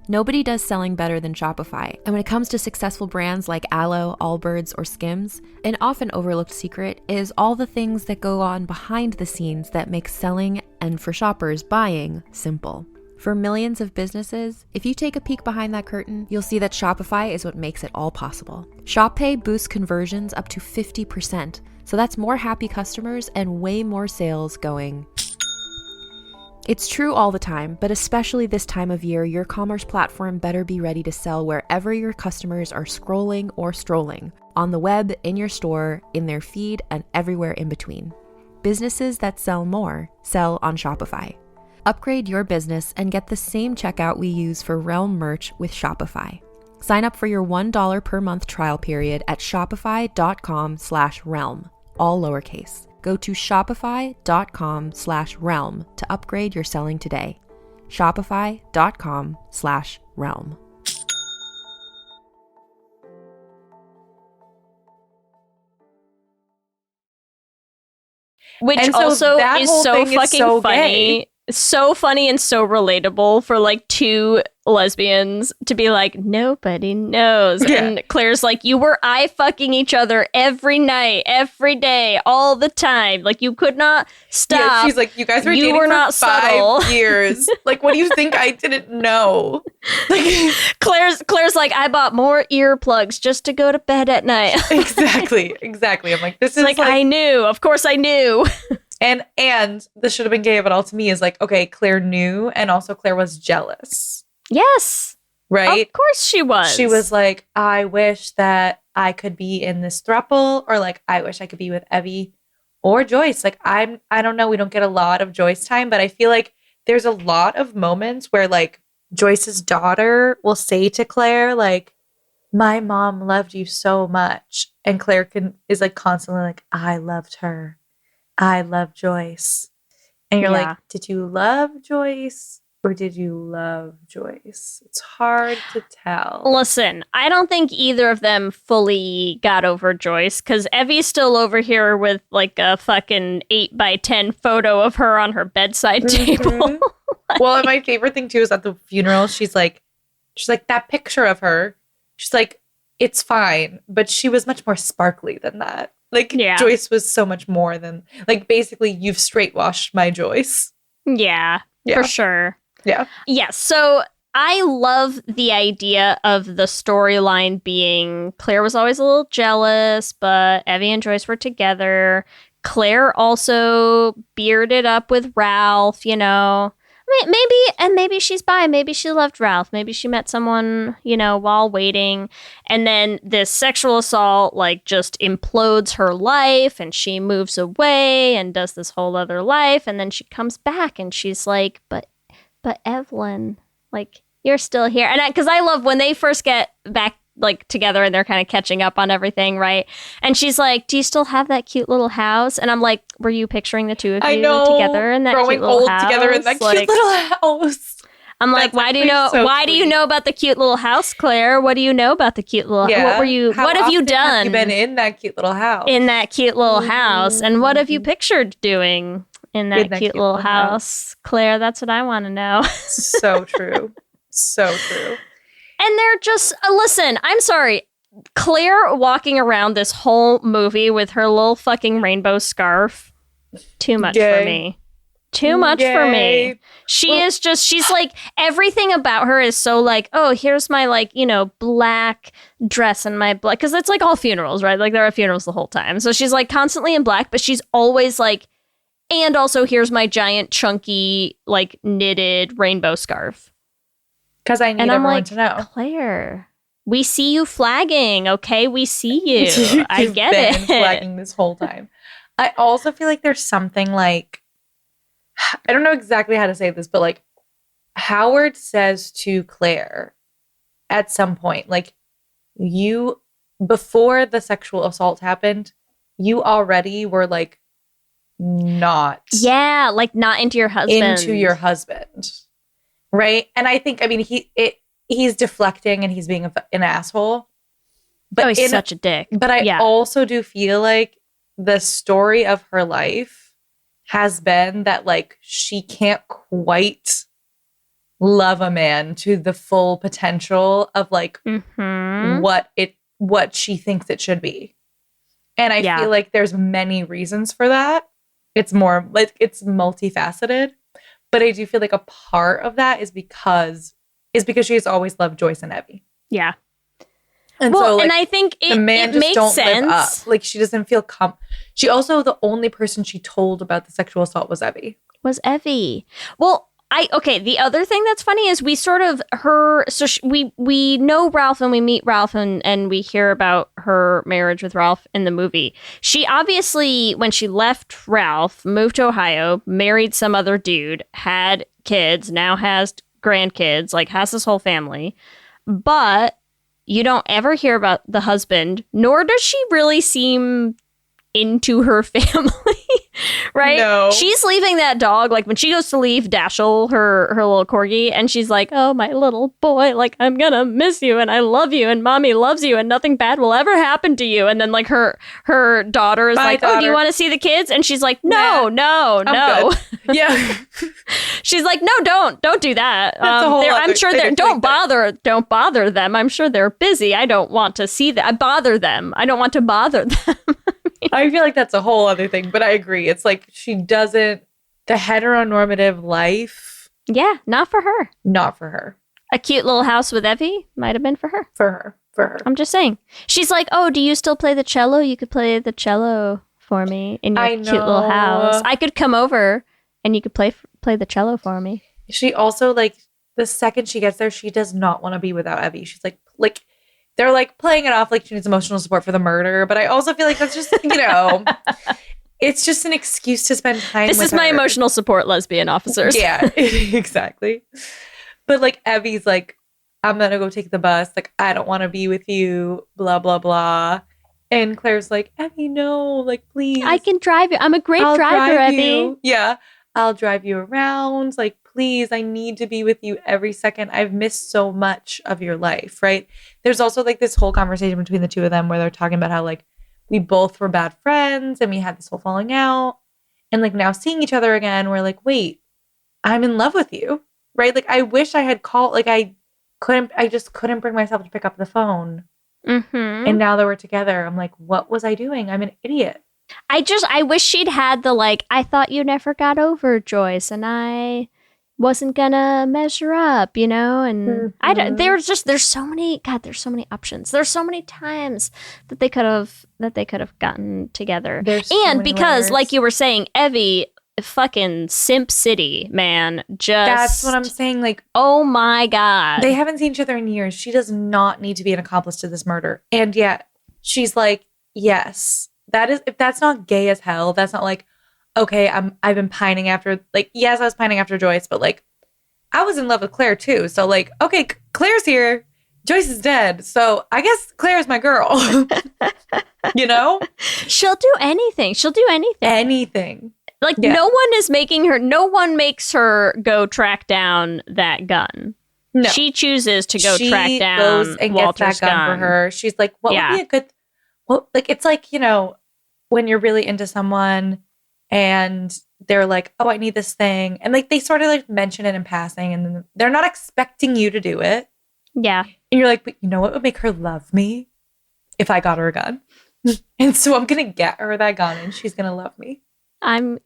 Nobody does selling better than Shopify, and when it comes to successful brands like Aloe, Allbirds, or Skims, an often overlooked secret is all the things that go on behind the scenes that make selling, and for shoppers, buying, simple. For millions of businesses, if you take a peek behind that curtain, you'll see that Shopify is what makes it all possible. Shop Pay boosts conversions up to 50%, so that's more happy customers and way more sales going. It's true all the time, but especially this time of year, your commerce platform better be ready to sell wherever your customers are scrolling or strolling, on the web, in your store, in their feed, and everywhere in between. Businesses that sell more sell on Shopify. Upgrade your business and get the same checkout we use for Realm merch with Shopify. Sign up for your $1 per month trial period at shopify.com/realm, all lowercase. Go to shopify.com/realm to upgrade your selling today. Shopify.com/realm. Which And so also that is whole so thing is fucking so funny. gay. So funny and so relatable for like two lesbians to be like, nobody knows. Yeah. And Claire's like, you were eye fucking each other every night, every day, all the time. Like you could not stop. Yeah, she's like, you guys were dating for not 5 subtle. years. Like, what do you think I didn't know? Like, Claire's like, I bought more earplugs just to go to bed at night. exactly. I'm like, this is like, I knew. Of course I knew. And this should have been gay of it all to me is like, okay, Claire knew, and also Claire was jealous. Yes. Right? Of course she was. She was like, I wish that I could be in this throuple, or like, I wish I could be with Evie or Joyce. Like, I don't know. We don't get a lot of Joyce time, but I feel like there's a lot of moments where like Joyce's daughter will say to Claire, like, my mom loved you so much. And Claire is like constantly like, I loved her. I love Joyce. And you're like, did you love Joyce or did you love Joyce? It's hard to tell. Listen, I don't think either of them fully got over Joyce because Evie's still over here with like a fucking 8x10 photo of her on her bedside table. Well, and my favorite thing too is at the funeral, she's like, that picture of her, she's like, it's fine, but she was much more sparkly than that. Like, Joyce was so much more than, like, basically, you've straight washed my Joyce. Yeah, for sure. Yeah. Yeah, so I love the idea of the storyline being Claire was always a little jealous, but Evie and Joyce were together. Claire also bearded up with Ralph, you know. Maybe she's bi. Maybe she loved Ralph. Maybe she met someone, you know, while waiting. And then this sexual assault, like, just implodes her life and she moves away and does this whole other life. And then she comes back and she's like, but Evelyn, like, you're still here. And because I love when they first get back, like, together and they're kind of catching up on everything, right? And she's like, do you still have that cute little house? And I'm like, were you picturing the two of you together in that cute little house? Together in that cute little house. I'm like, why do you know about the cute little house, Claire? What do you know about the cute little house? What have you done? Have you been in that cute little house? In that cute little house. And what have you pictured doing in that cute little house? Claire, that's what I want to know. So true. So true. And they're just, listen, I'm sorry. Claire walking around this whole movie with her little fucking rainbow scarf. Too much for me. Too much for me. She's like, everything about her is so like, oh, here's my like, you know, black dress and my black, because it's like all funerals, right? Like there are funerals the whole time. So she's like constantly in black, but she's always like, and also here's my giant chunky, like knitted rainbow scarf. Because I need everyone to know. Claire, we see you flagging, okay? We see you. I get it. You've been flagging this whole time. I also feel like there's something like, I don't know exactly how to say this, but like Howard says to Claire at some point, like, you, before the sexual assault happened, you already were like not. Yeah, like not into your husband. Right? And I think, I mean, he's deflecting and he's being an asshole. But he's such a dick. But I also do feel like the story of her life has been that like she can't quite love a man to the full potential of like what she thinks it should be. And I feel like there's many reasons for that. It's more like it's multifaceted. But I do feel like a part of that is because she has always loved Joyce and Evie. Yeah. And well, so, like, and I think the man it just makes don't sense. live up. Like she doesn't feel she also the only person she told about the sexual assault was Evie. Well, the other thing that's funny is we sort of we know Ralph and we meet Ralph and we hear about her marriage with Ralph in the movie. She obviously, when she left Ralph, moved to Ohio, married some other dude, had kids, now has grandkids, like has this whole family. But you don't ever hear about the husband, nor does she really seem into her family, right? No. She's leaving that dog, like when she goes to leave Dashiell, her little corgi, and she's like, oh, my little boy, like, I'm gonna miss you, and I love you, and mommy loves you, and nothing bad will ever happen to you. And then, like, her daughter is like, oh, do you want to see the kids? And she's like, no. Yeah. She's like, no, don't do that. That's a whole I'm other sure thing. they're, don't bother them. I'm sure they're busy. I don't want to see them. I bother them. I don't want to bother them. I feel like that's a whole other thing, but I agree. It's like she doesn't, the heteronormative life. Yeah, not for her. Not for her. A cute little house with Evie might have been for her. For her. I'm just saying. She's like, oh, do you still play the cello? You could play the cello for me in your cute little house. I could come over and you could play the cello for me. She also, like, the second she gets there, she does not want to be without Evie. She's like, they're like playing it off like she needs emotional support for the murder. But I also feel like that's just, it's just an excuse to spend time with her. This is my emotional support, lesbian officers. Yeah, exactly. But like Evie's like, I'm going to go take the bus. Like, I don't want to be with you, blah, blah, blah. And Claire's like, Evie, no, like, please. I can drive you. I'm a great driver, Evie. Yeah. I'll drive you around. Like, please, I need to be with you every second. I've missed so much of your life, right? There's also like this whole conversation between the two of them where they're talking about how like we both were bad friends and we had this whole falling out. And like now seeing each other again, we're like, wait, I'm in love with you, right? Like I wish I had called, like I just couldn't bring myself to pick up the phone. Mm-hmm. And now that we're together, I'm like, what was I doing? I'm an idiot. I wish she'd had the like, I thought you never got over Joyce and I wasn't gonna measure up, and there's so many options. There's so many times that they could have gotten together. And because like you were saying, Evie, fucking Simp City, man, that's what I'm saying. Like, oh my God. They haven't seen each other in years. She does not need to be an accomplice to this murder. And yet she's like, yes, that is, if that's not gay as hell, that's not like, okay, I've been pining after, like, yes, I was pining after Joyce, but like, I was in love with Claire too. So like, okay, Claire's here. Joyce is dead. So I guess Claire's my girl. She'll do anything. Anything. Like no one makes her go track down that gun. No. She chooses to go track down goes and Walter's gets that gun for her. She's like, what would be a good, well, like, it's like, when you're really into someone and they're like, oh, I need this thing. And like, they sort of like mention it in passing and then they're not expecting you to do it. Yeah. And you're like, but you know what would make her love me? If I got her a gun. And so I'm going to get her that gun and she's going to love me.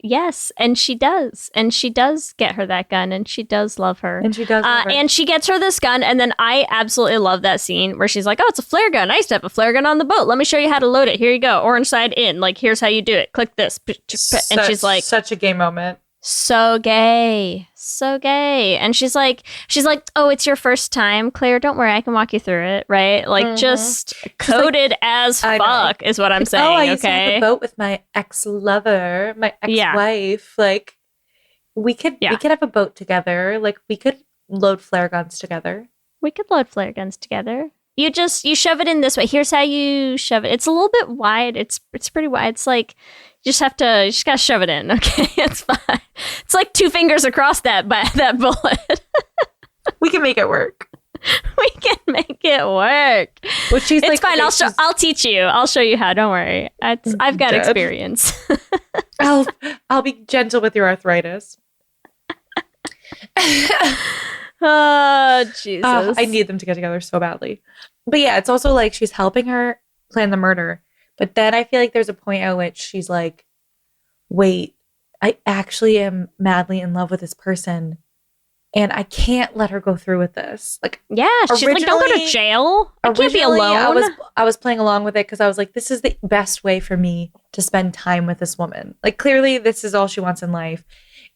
Yes, and she does. And she does get her that gun and she does love her. And she does love her. And she gets her this gun. And then I absolutely love that scene where she's like, oh, it's a flare gun. I used to have a flare gun on the boat. Let me show you how to load it. Here you go. Orange side in. Like, here's how you do it. Click this. And she's like, such a gay moment. So gay. And she's like, oh, it's your first time, Claire. Don't worry, I can walk you through it, right? Like, just coded as fuck is what I'm saying. Oh, I used to have a boat with my ex-lover, my ex-wife. Yeah. Like, we could have a boat together. Like, we could load flare guns together. You shove it in this way. Here's how you shove it. It's a little bit wide. It's pretty wide. It's like you just gotta shove it in. Okay, it's fine. It's like 2 fingers across that bullet. We can make it work. We can make it work. But she's It's like, fine. okay, I'll teach you. I'll show you how. Don't worry. I've got Dead. experience. I'll be gentle with your arthritis. Oh, Jesus. I need them to get together so badly. But yeah, it's also like she's helping her plan the murder. But then I feel like there's a point at which she's like, wait, I actually am madly in love with this person. And I can't let her go through with this. Like, Yeah, she's like, don't go to originally- jail. I can't be originally, alone. I was playing along with it because I was like, this is the best way for me to spend time with this woman. Like, clearly, this is all she wants in life.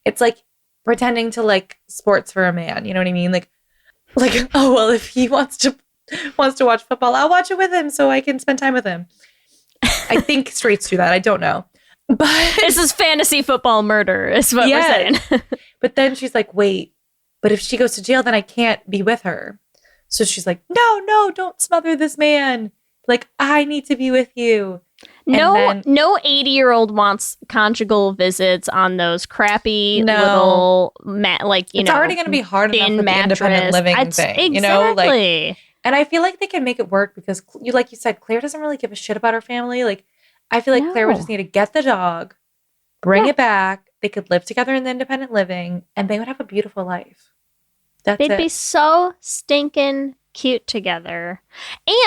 It's like pretending to like sports for a man. You know what I mean? Like, oh well, if he wants to watch football, I'll watch it with him so I can spend time with him. I think straights do that. I don't know, but This is fantasy football murder, is what we're saying. But then she's like, wait, but if she goes to jail, then I can't be with her. So she's like, no, don't smother this man. Like, I need to be with you. And No 80-year-old wants conjugal visits on those crappy No. little, It's already going to be hard enough thin with the independent mattress. living thing, you know? Like, Exactly. and I feel like they can make it work because, like you said, Claire doesn't really give a shit about her family. Like, I feel like Claire would just need to get the dog, bring it back. They could live together in the independent living, and they would have a beautiful life. They'd be so stinking cute together.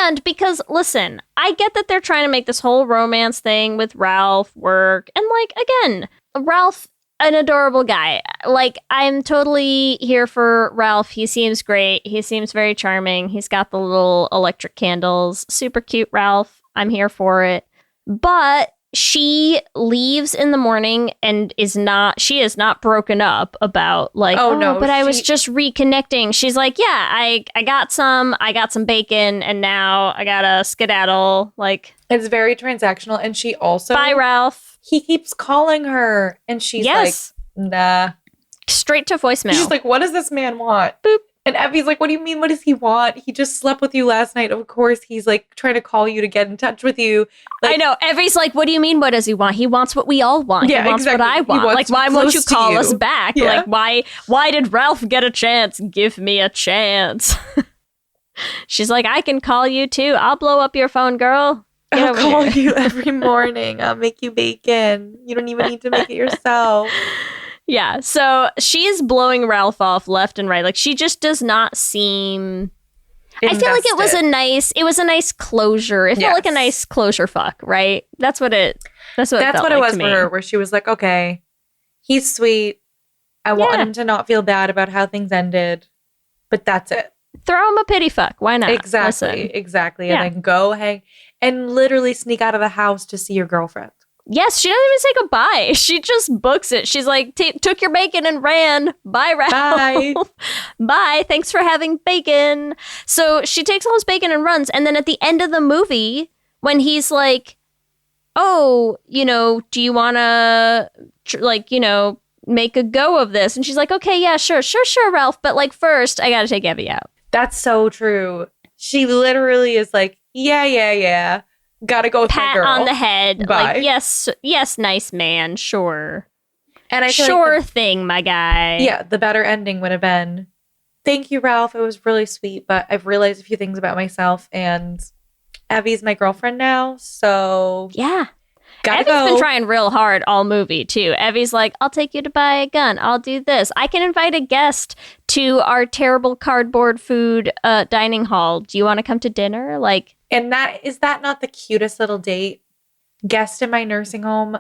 And because, listen, I get that they're trying to make this whole romance thing with Ralph work. And, like, again, Ralph, an adorable guy. Like, I'm totally here for Ralph. He seems great. He seems very charming. He's got the little electric candles. Super cute, Ralph. I'm here for it. But she leaves in the morning and is not broken up about like, but I was just reconnecting. She's like, yeah, I got some bacon and now I gotta skedaddle. Like, it's very transactional. And she also, bye, Ralph. He keeps calling her and she's like, nah. Straight to voicemail. She's like, what does this man want? Boop. And Evie's like, what do you mean? What does he want? He just slept with you last night. Of course, he's like trying to call you to get in touch with you. Like, I know. Evie's like, what do you mean? What does he want? He wants what we all want. Yeah, he wants exactly. what I want. Like, why won't you call us back? Yeah. Like, why did Ralph get a chance? Give me a chance. She's like, I can call you too. I'll blow up your phone, girl. I'll call you every morning. I'll make you bacon. You don't even need to make it yourself. Yeah, so she's blowing Ralph off left and right. Like, she just does not seem... I feel like it was a nice closure. It felt like a nice closure fuck, right? That's what it was for me. her, where she was like, okay, he's sweet. I want him to not feel bad about how things ended, but that's it. Throw him a pity fuck. Why not? Exactly. And then go hang and literally sneak out of the house to see your girlfriend. Yes, she doesn't even say goodbye. She just books it. She's like, took your bacon and ran. Bye, Ralph. Bye. Bye. Thanks for having bacon. So she takes all his bacon and runs. And then at the end of the movie, when he's like, oh, do you want to, make a go of this? And she's like, okay, yeah, sure, Ralph. But like, first, I got to take Evie out. That's so true. She literally is like, yeah. Gotta go with my girl. Pat on the head. Bye. Like, yes, nice man. Sure. And I feel sure thing, my guy. Yeah, the better ending would have been, thank you, Ralph. It was really sweet, but I've realized a few things about myself, and Evie's my girlfriend now, so yeah. Gotta Evie's go. been trying real hard all movie, too. Evie's like, I'll take you to buy a gun. I'll do this. I can invite a guest to our terrible cardboard food dining hall. Do you want to come to dinner? Like, and is that not the cutest little date? Guest in my nursing home.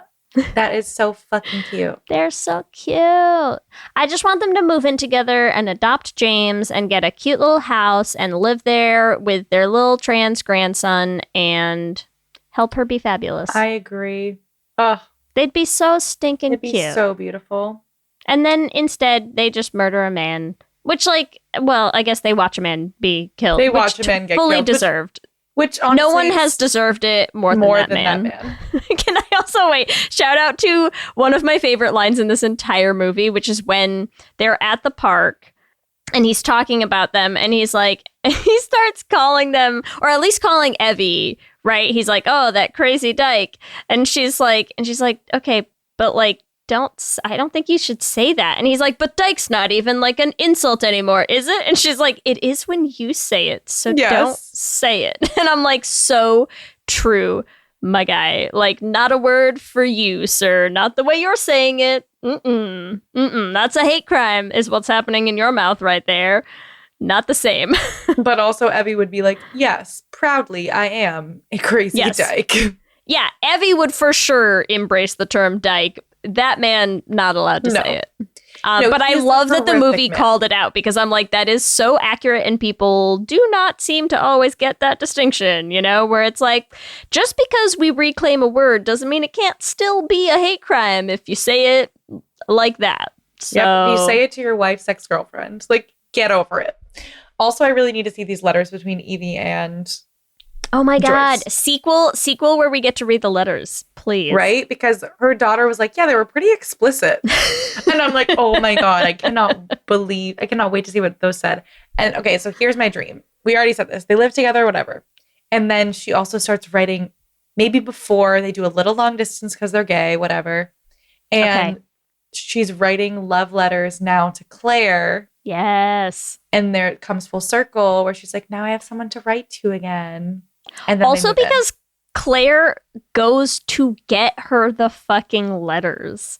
That is so fucking cute. They're so cute. I just want them to move in together and adopt James and get a cute little house and live there with their little trans grandson and help her be fabulous. I agree. Ugh. They'd be so stinking It'd be cute. so beautiful. And then instead, they just murder a man. Which, I guess they watch a man be killed. They watch a man get fully killed. Deserved. Which honestly, no one has deserved it more than that man. Can I also shout out to one of my favorite lines in this entire movie, which is when they're at the park and he's talking about them and he's like, he starts calling them, or at least calling Evie, right? He's like, oh, that crazy dyke. And she's like, okay, but like, I don't think you should say that. And he's like, but dyke's not even like an insult anymore, is it? And she's like, it is when you say it, so don't say it. And I'm like, so true, my guy. Like, not a word for you, sir. Not the way you're saying it. That's a hate crime is what's happening in your mouth right there. Not the same. But also Evie would be like, yes, proudly, I am a crazy dyke. Yeah, Evie would for sure embrace the term dyke. That man, not allowed to say it. But I love that the movie called it out, because I'm like, that is so accurate, and people do not seem to always get that distinction, you know, where it's like, just because we reclaim a word doesn't mean it can't still be a hate crime if you say it like that. So, you say it to your wife's ex-girlfriend. Like, get over it. Also, I really need to see these letters between Evie and oh my God, Joyce. sequel where we get to read the letters, please. Right? Because her daughter was like, yeah, they were pretty explicit. And I'm like, oh my God, I cannot wait to see what those said. And okay, so here's my dream. We already said this. They live together, whatever. And then she also starts writing, maybe before they do a little long distance because they're gay, whatever. And she's writing love letters now to Claire. Yes. And there it comes full circle where she's like, now I have someone to write to again. And then also because Claire goes to get her the fucking letters.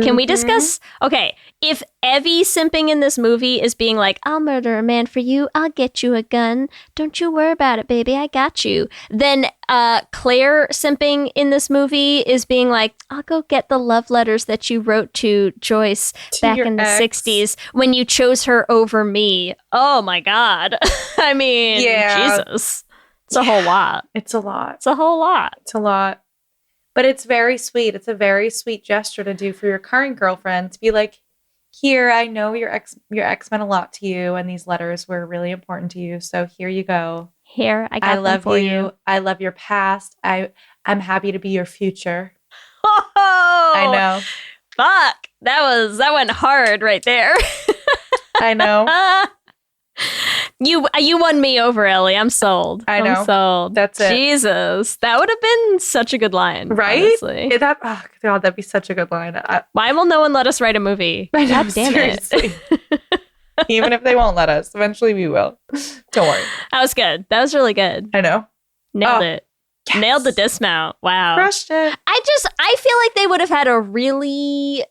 Can we discuss? Okay, if Evie simping in this movie is being like, I'll murder a man for you, I'll get you a gun, don't you worry about it, baby, I got you. Then Claire simping in this movie is being like, I'll go get the love letters that you wrote to Joyce back in the 60s when you chose her over me. Oh my God. I mean, Jesus. It's a whole lot. It's a lot. It's a whole lot. It's a lot. But it's very sweet. It's a very sweet gesture to do for your current girlfriend to be like, here, I know your ex meant a lot to you, and these letters were really important to you. So here you go. Here, I love them for you. I love your past. I'm happy to be your future. Oh, I know. Fuck. That went hard right there. I know. You won me over, Ellie. I'm sold. I'm sold. That's it. Jesus. That would have been such a good line. Right? Honestly. Oh, God, that'd be such a good line. Why will no one let us write a movie? I know, God damn seriously. it. Even if they won't let us, eventually we will. Don't worry. That was good. That was really good. I know. Nailed it. Yes. Nailed the dismount. Wow. Crushed it. I feel like they would have had a really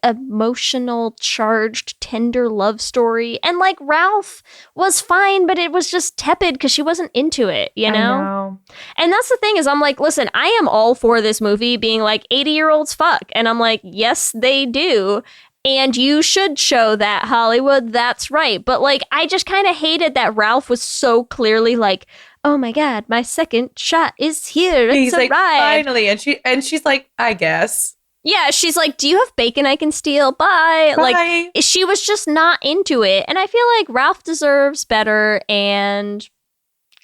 emotional, charged, tender love story. And like Ralph was fine, but it was just tepid because she wasn't into it, you know? I know? And that's the thing is I'm like, listen, I am all for this movie being like 80-year-olds fuck. And I'm like, yes, they do. And you should show that, Hollywood. That's right. But like, I just kind of hated that Ralph was so clearly like, oh my God, my second shot is here. It's like, arrived. Finally. And she's like, I guess. Yeah, she's like, do you have bacon I can steal? Bye. Bye. Like, she was just not into it. And I feel like Ralph deserves better and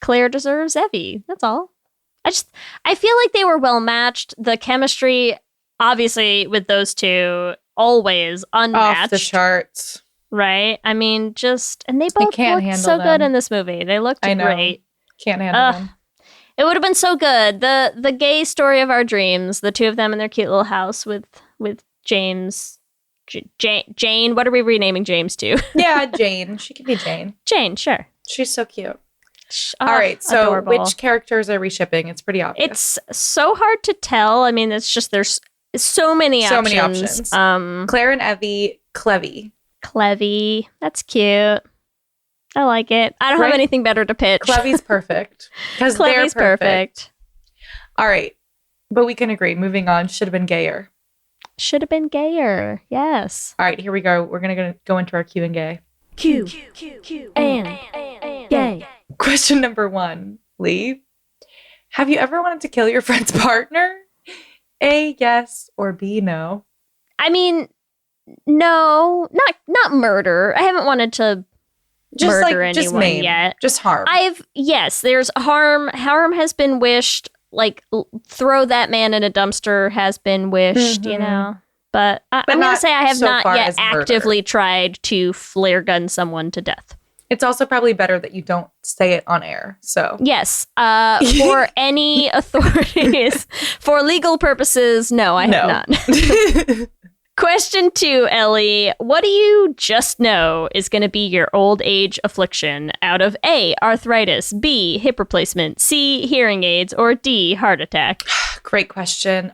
Claire deserves Evie. That's all. I feel like they were well matched. The chemistry, obviously, with those two, always unmatched. Off the charts. Right? I mean, and they both looked so good in this movie. They looked great. Can't handle them. It would have been so good. The gay story of our dreams, the two of them in their cute little house with James. Jane, what are we renaming James to? Yeah, Jane. She could be Jane. Jane, sure. She's so cute. All right, so adorable. Which characters are we shipping? It's pretty obvious. It's so hard to tell. I mean, it's just there's so many options. Claire and Evie, Clevy. That's cute. I like it. I don't have anything better to pitch. Clevy's perfect. Because they're perfect. All right. But we can agree. Moving on. Should have been gayer. Should have been gayer. Yes. All right. Here we go. We're going to go into our Q and gay. Q and gay. Question number 1. Leigh. Have you ever wanted to kill your friend's partner? A, yes, or B, no? I mean, no. Not murder. I haven't wanted to murder anyone yet. Just harm. There's harm. Harm has been wished. Like, throw that man in a dumpster has been wished, you know? But I'm going to say I have not yet actively tried to flare gun someone to death. It's also probably better that you don't say it on air. So Yes. For any authorities, for legal purposes, no, I have not. Question 2, Ellie. What do you just know is going to be your old age affliction out of A, arthritis, B, hip replacement, C, hearing aids, or D, heart attack? Great question.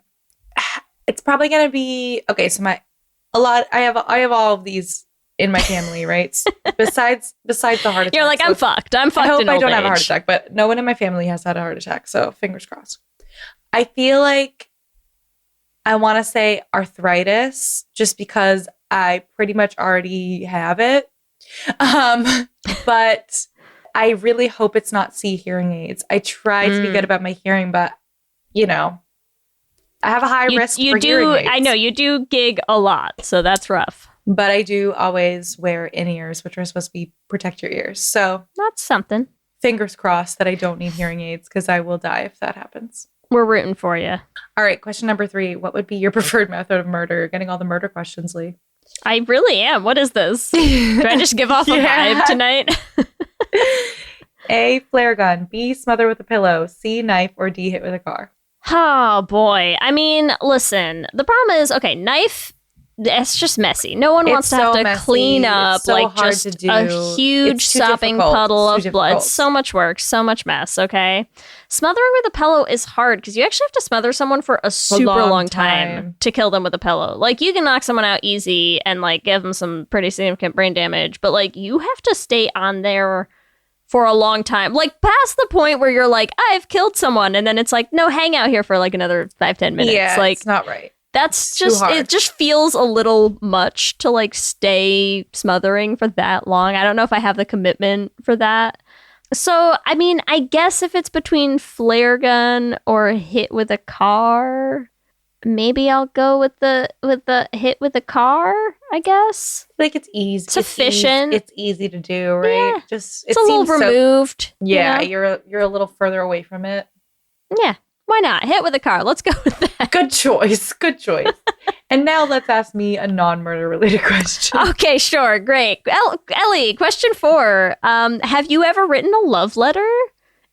It's probably going to be, okay, so I have all of these in my family, right? Besides the heart attack. You're like, I'm fucked. I'm fucked. I hope in I old don't have a heart age. attack, but no one in my family has had a heart attack. So fingers crossed. I feel like I want to say arthritis just because I pretty much already have it. But I really hope it's not C, hearing aids. I try to be good about my hearing, but you know, I have a high risk for hearing aids. I know you do gig a lot, so that's rough. But I do always wear in-ears, which are supposed to protect your ears. So that's something. Fingers crossed that I don't need hearing aids because I will die if that happens. We're rooting for you. All right, question number 3. What would be your preferred method of murder? You're getting all the murder questions, Leigh. I really am. What is this? Do I just give off a vibe tonight? A, flare gun. B, smother with a pillow. C, knife. Or D, hit with a car. Oh, boy. I mean, listen. The problem is, okay, knife, it's just messy. No one wants to have to clean up like just a huge sopping puddle of blood. It's so much work, so much mess, okay? Smothering with a pillow is hard because you actually have to smother someone for a super long time to kill them with a pillow. Like, you can knock someone out easy and, like, give them some pretty significant brain damage, but, like, you have to stay on there for a long time. Like, past the point where you're like, I've killed someone, and then it's like, no, hang out here for, like, another 5-10 minutes. Yeah, like, it's not right. That's just, it just feels a little much to like stay smothering for that long. I don't know if I have the commitment for that. So, I mean, I guess if it's between flare gun or hit with a car, maybe I'll go with the hit with a car, I guess. Like it's easy. Sufficient. It's easy to do, right? Yeah. Just it's a little removed. Yeah, you know? you're a little further away from it. Yeah. Why not? Hit with a car. Let's go with that. Good choice. Good choice. And now let's ask me a non-murder related question. Okay, sure. Great. Ellie, question 4. Have you ever written a love letter?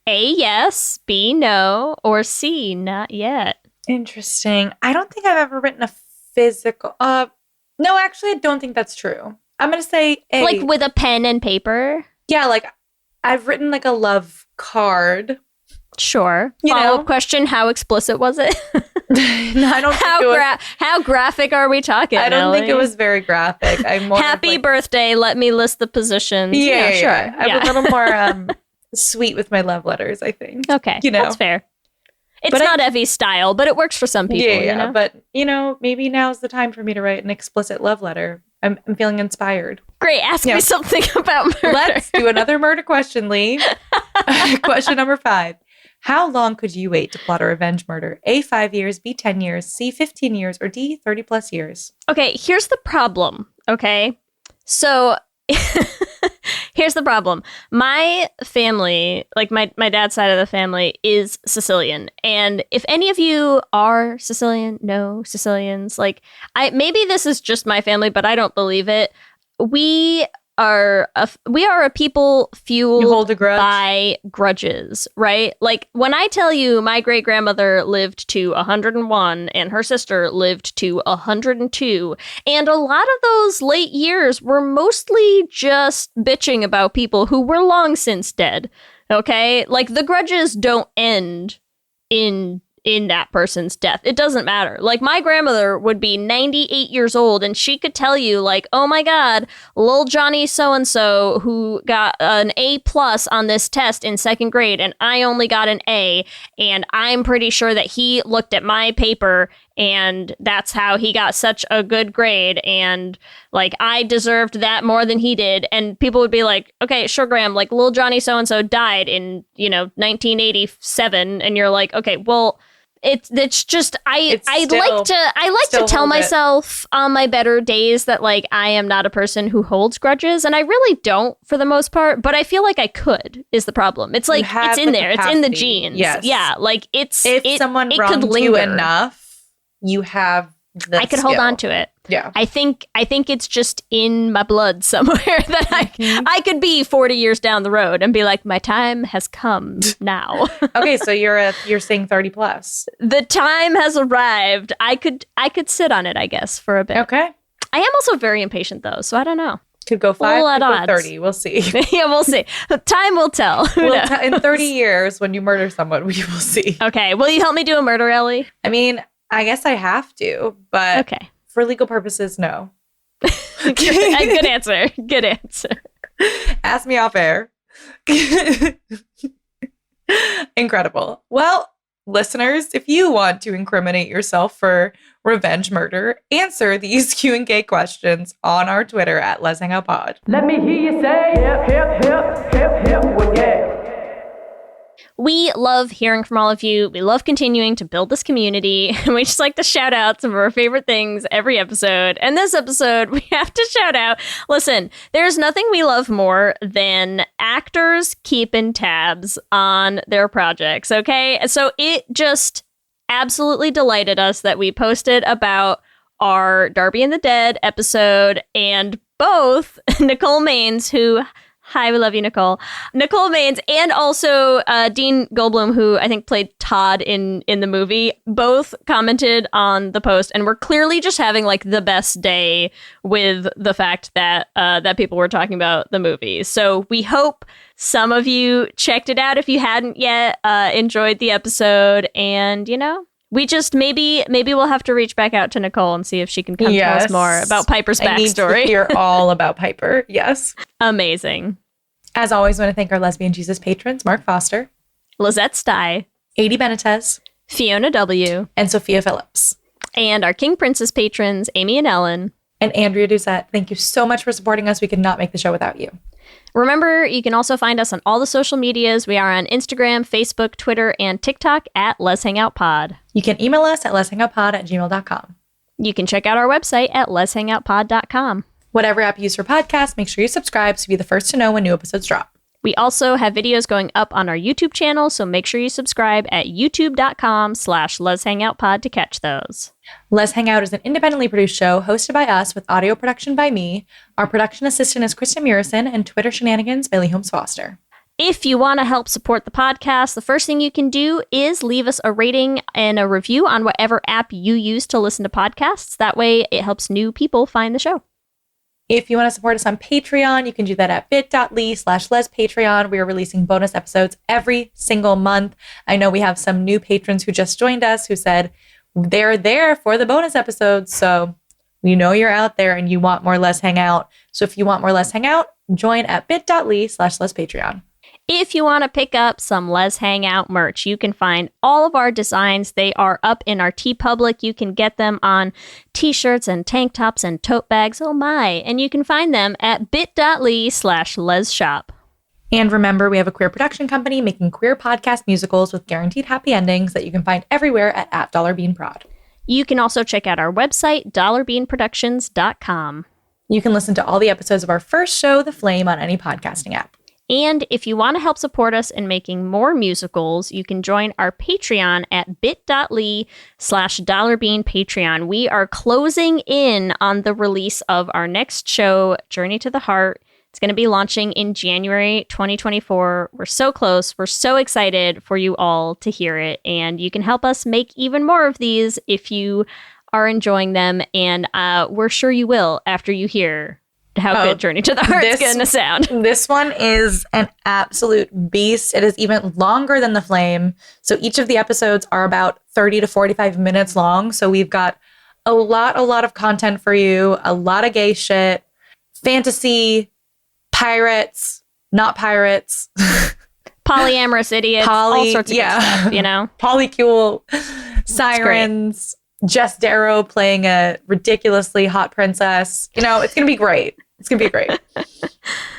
A, yes. B, no. Or C, not yet. Interesting. I don't think I've ever written a physical... No, actually, I don't think that's true. I'm going to say A. Like with a pen and paper? Yeah, like I've written like a love card. Sure. Follow-up question, how explicit was it? No, I don't think it was. How graphic are we talking, I don't Ellie? think it was very graphic. I'm more Happy birthday, let me list the positions. Yeah, sure. Yeah. I'm a little more sweet with my love letters, I think. Okay, you know? That's fair. It's not Evie's style, but it works for some people. Yeah, you know? But, you know, maybe now's the time for me to write an explicit love letter. I'm feeling inspired. Great, ask me something about murder. Let's do another murder question, Leigh. Question number 5. How long could you wait to plot a revenge murder? A, 5 years, B, 10 years, C, 15 years, or D, 30 plus years? Okay, here's the problem, okay? So, here's the problem. My family, like my dad's side of the family, is Sicilian. And if any of you are Sicilian, know Sicilians, like, maybe this is just my family, but I don't believe it. We are a people fueled by grudges, right? Like when I tell you my great grandmother lived to 101 and her sister lived to 102, and a lot of those late years were mostly just bitching about people who were long since dead. Okay, like the grudges don't end in that person's death. It doesn't matter. Like my grandmother would be 98 years old and she could tell you like, oh my God, little Johnny so-and-so who got an A+ on this test in 2nd grade and I only got an A, and I'm pretty sure that he looked at my paper and that's how he got such a good grade, and like I deserved that more than he did. And people would be like, okay, sure, Graham, like little Johnny so-and-so died in, 1987, and you're like, okay, well, it's just I like to tell myself on my better days that like I am not a person who holds grudges, and I really don't for the most part, but I feel like I could is the problem. It's like it's in there, it's in the genes. Yes. Yeah, like if someone wronged you enough, you have the I could hold on to it. Yeah. I think it's just in my blood somewhere that I could be 40 years down the road and be like, my time has come now. Okay, so you're saying 30 plus. The time has arrived. I could sit on it, I guess, for a bit. Okay. I am also very impatient though, so I don't know. Could go 5, Full could at go odds. 30. We'll see. Yeah, we'll see. Time will tell. Who knows? In 30 years, when you murder someone, we will see. Okay, will you help me do a murder, Ellie? I mean, I guess I have to, but Okay. for legal purposes, no. Good answer. Good answer. Ask me off air. Incredible. Well, listeners, if you want to incriminate yourself for revenge murder, answer these Q&K questions on our Twitter at Lez Hang Out Pod. Let me hear you say hip, hip, hip, hip, hip, well, yeah. We love hearing from all of you. We love continuing to build this community. We just like to shout out some of our favorite things every episode. And this episode, we have to shout out. Listen, there's nothing we love more than actors keeping tabs on their projects, okay? So it just absolutely delighted us that we posted about our Darby and the Dead episode, and both Nicole Maines, who... Hi, we love you, Nicole. Nicole Maines and also Dean Goldblum, who I think played Todd in the movie, both commented on the post and were clearly just having like the best day with the fact that that people were talking about the movie. So we hope some of you checked it out if you hadn't yet, enjoyed the episode, and we just maybe we'll have to reach back out to Nicole and see if she can come tell us more about Piper's backstory. I need to hear all about Piper. Yes. Amazing. As always, I want to thank our Lesbian Jesus patrons, Mark Foster, Lizette Stye, Adi Benitez, Fiona W., and Sophia Phillips. And our King Princess patrons, Amy and Ellen. And Andrea Doucette. Thank you so much for supporting us. We could not make the show without you. Remember, you can also find us on all the social medias. We are on Instagram, Facebook, Twitter, and TikTok at Lez Hang Out Pod. You can email us at lezhangoutpod@gmail.com. You can check out our website at lezhangoutpod.com. Whatever app you use for podcasts, make sure you subscribe to be the first to know when new episodes drop. We also have videos going up on our YouTube channel, so make sure you subscribe at youtube.com/lezhangoutpod to catch those. Lez Hang Out is an independently produced show hosted by us with audio production by me. Our production assistant is Kristen Murison, and Twitter shenanigans by Leigh Holmes Foster. If you want to help support the podcast, the first thing you can do is leave us a rating and a review on whatever app you use to listen to podcasts. That way, it helps new people find the show. If you want to support us on Patreon, you can do that at bit.ly/lespatreon. We are releasing bonus episodes every single month. I know we have some new patrons who just joined us who said they're there for the bonus episodes. So we know you're out there and you want more Lez Hang Out. So if you want more Lez Hang Out, join at bit.ly/lespatreon. If you want to pick up some Lez Hang Out merch, you can find all of our designs. They are up in our TeePublic. You can get them on t-shirts and tank tops and tote bags. Oh my. And you can find them at bit.ly/lezshop. And remember, we have a queer production company making queer podcast musicals with guaranteed happy endings that you can find everywhere at $beanprod. You can also check out our website, dollarbeanproductions.com. You can listen to all the episodes of our first show, The Flame, on any podcasting app. And if you want to help support us in making more musicals, you can join our Patreon at bit.ly/dollarbeanpatreon. We are closing in on the release of our next show, Journey to the Heart. It's going to be launching in January 2024. We're so close. We're so excited for you all to hear it. And you can help us make even more of these if you are enjoying them. And we're sure you will after you hear how good Journey to the Heart is going to sound. This one is an absolute beast. It is even longer than The Flame. So each of the episodes are about 30 to 45 minutes long. So we've got a lot of content for you, a lot of gay shit, fantasy, pirates, not pirates, polyamorous idiots, all sorts of good stuff, polycule, sirens, Jess Darrow playing a ridiculously hot princess. It's going to be great. It's going to be great.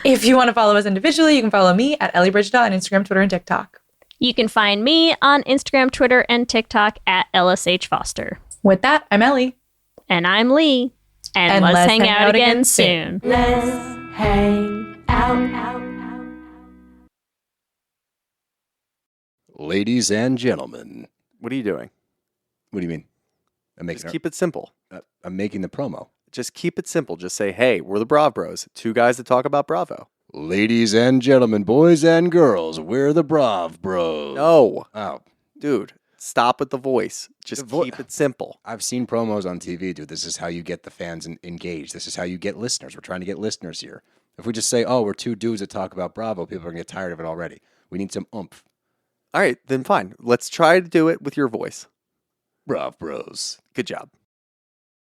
If you want to follow us individually, you can follow me at Ellie Brigida on Instagram, Twitter, and TikTok. You can find me on Instagram, Twitter, and TikTok at LSH Foster. With that, I'm Ellie. And I'm Leigh. And let's hang out again soon. Let's hang out. Ladies and gentlemen. What are you doing? What do you mean? Just keep it simple. I'm making the promo. Just keep it simple. Just say, hey, we're the Brav Bros. Two guys that talk about Bravo. Ladies and gentlemen, boys and girls, we're the Brav Bros. No. Oh. Dude, stop with the voice. Just keep it simple. I've seen promos on TV, dude. This is how you get the fans engaged. This is how you get listeners. We're trying to get listeners here. If we just say, oh, we're two dudes that talk about Bravo, people are going to get tired of it already. We need some oomph. All right, then fine. Let's try to do it with your voice. Brav Bros. Good job.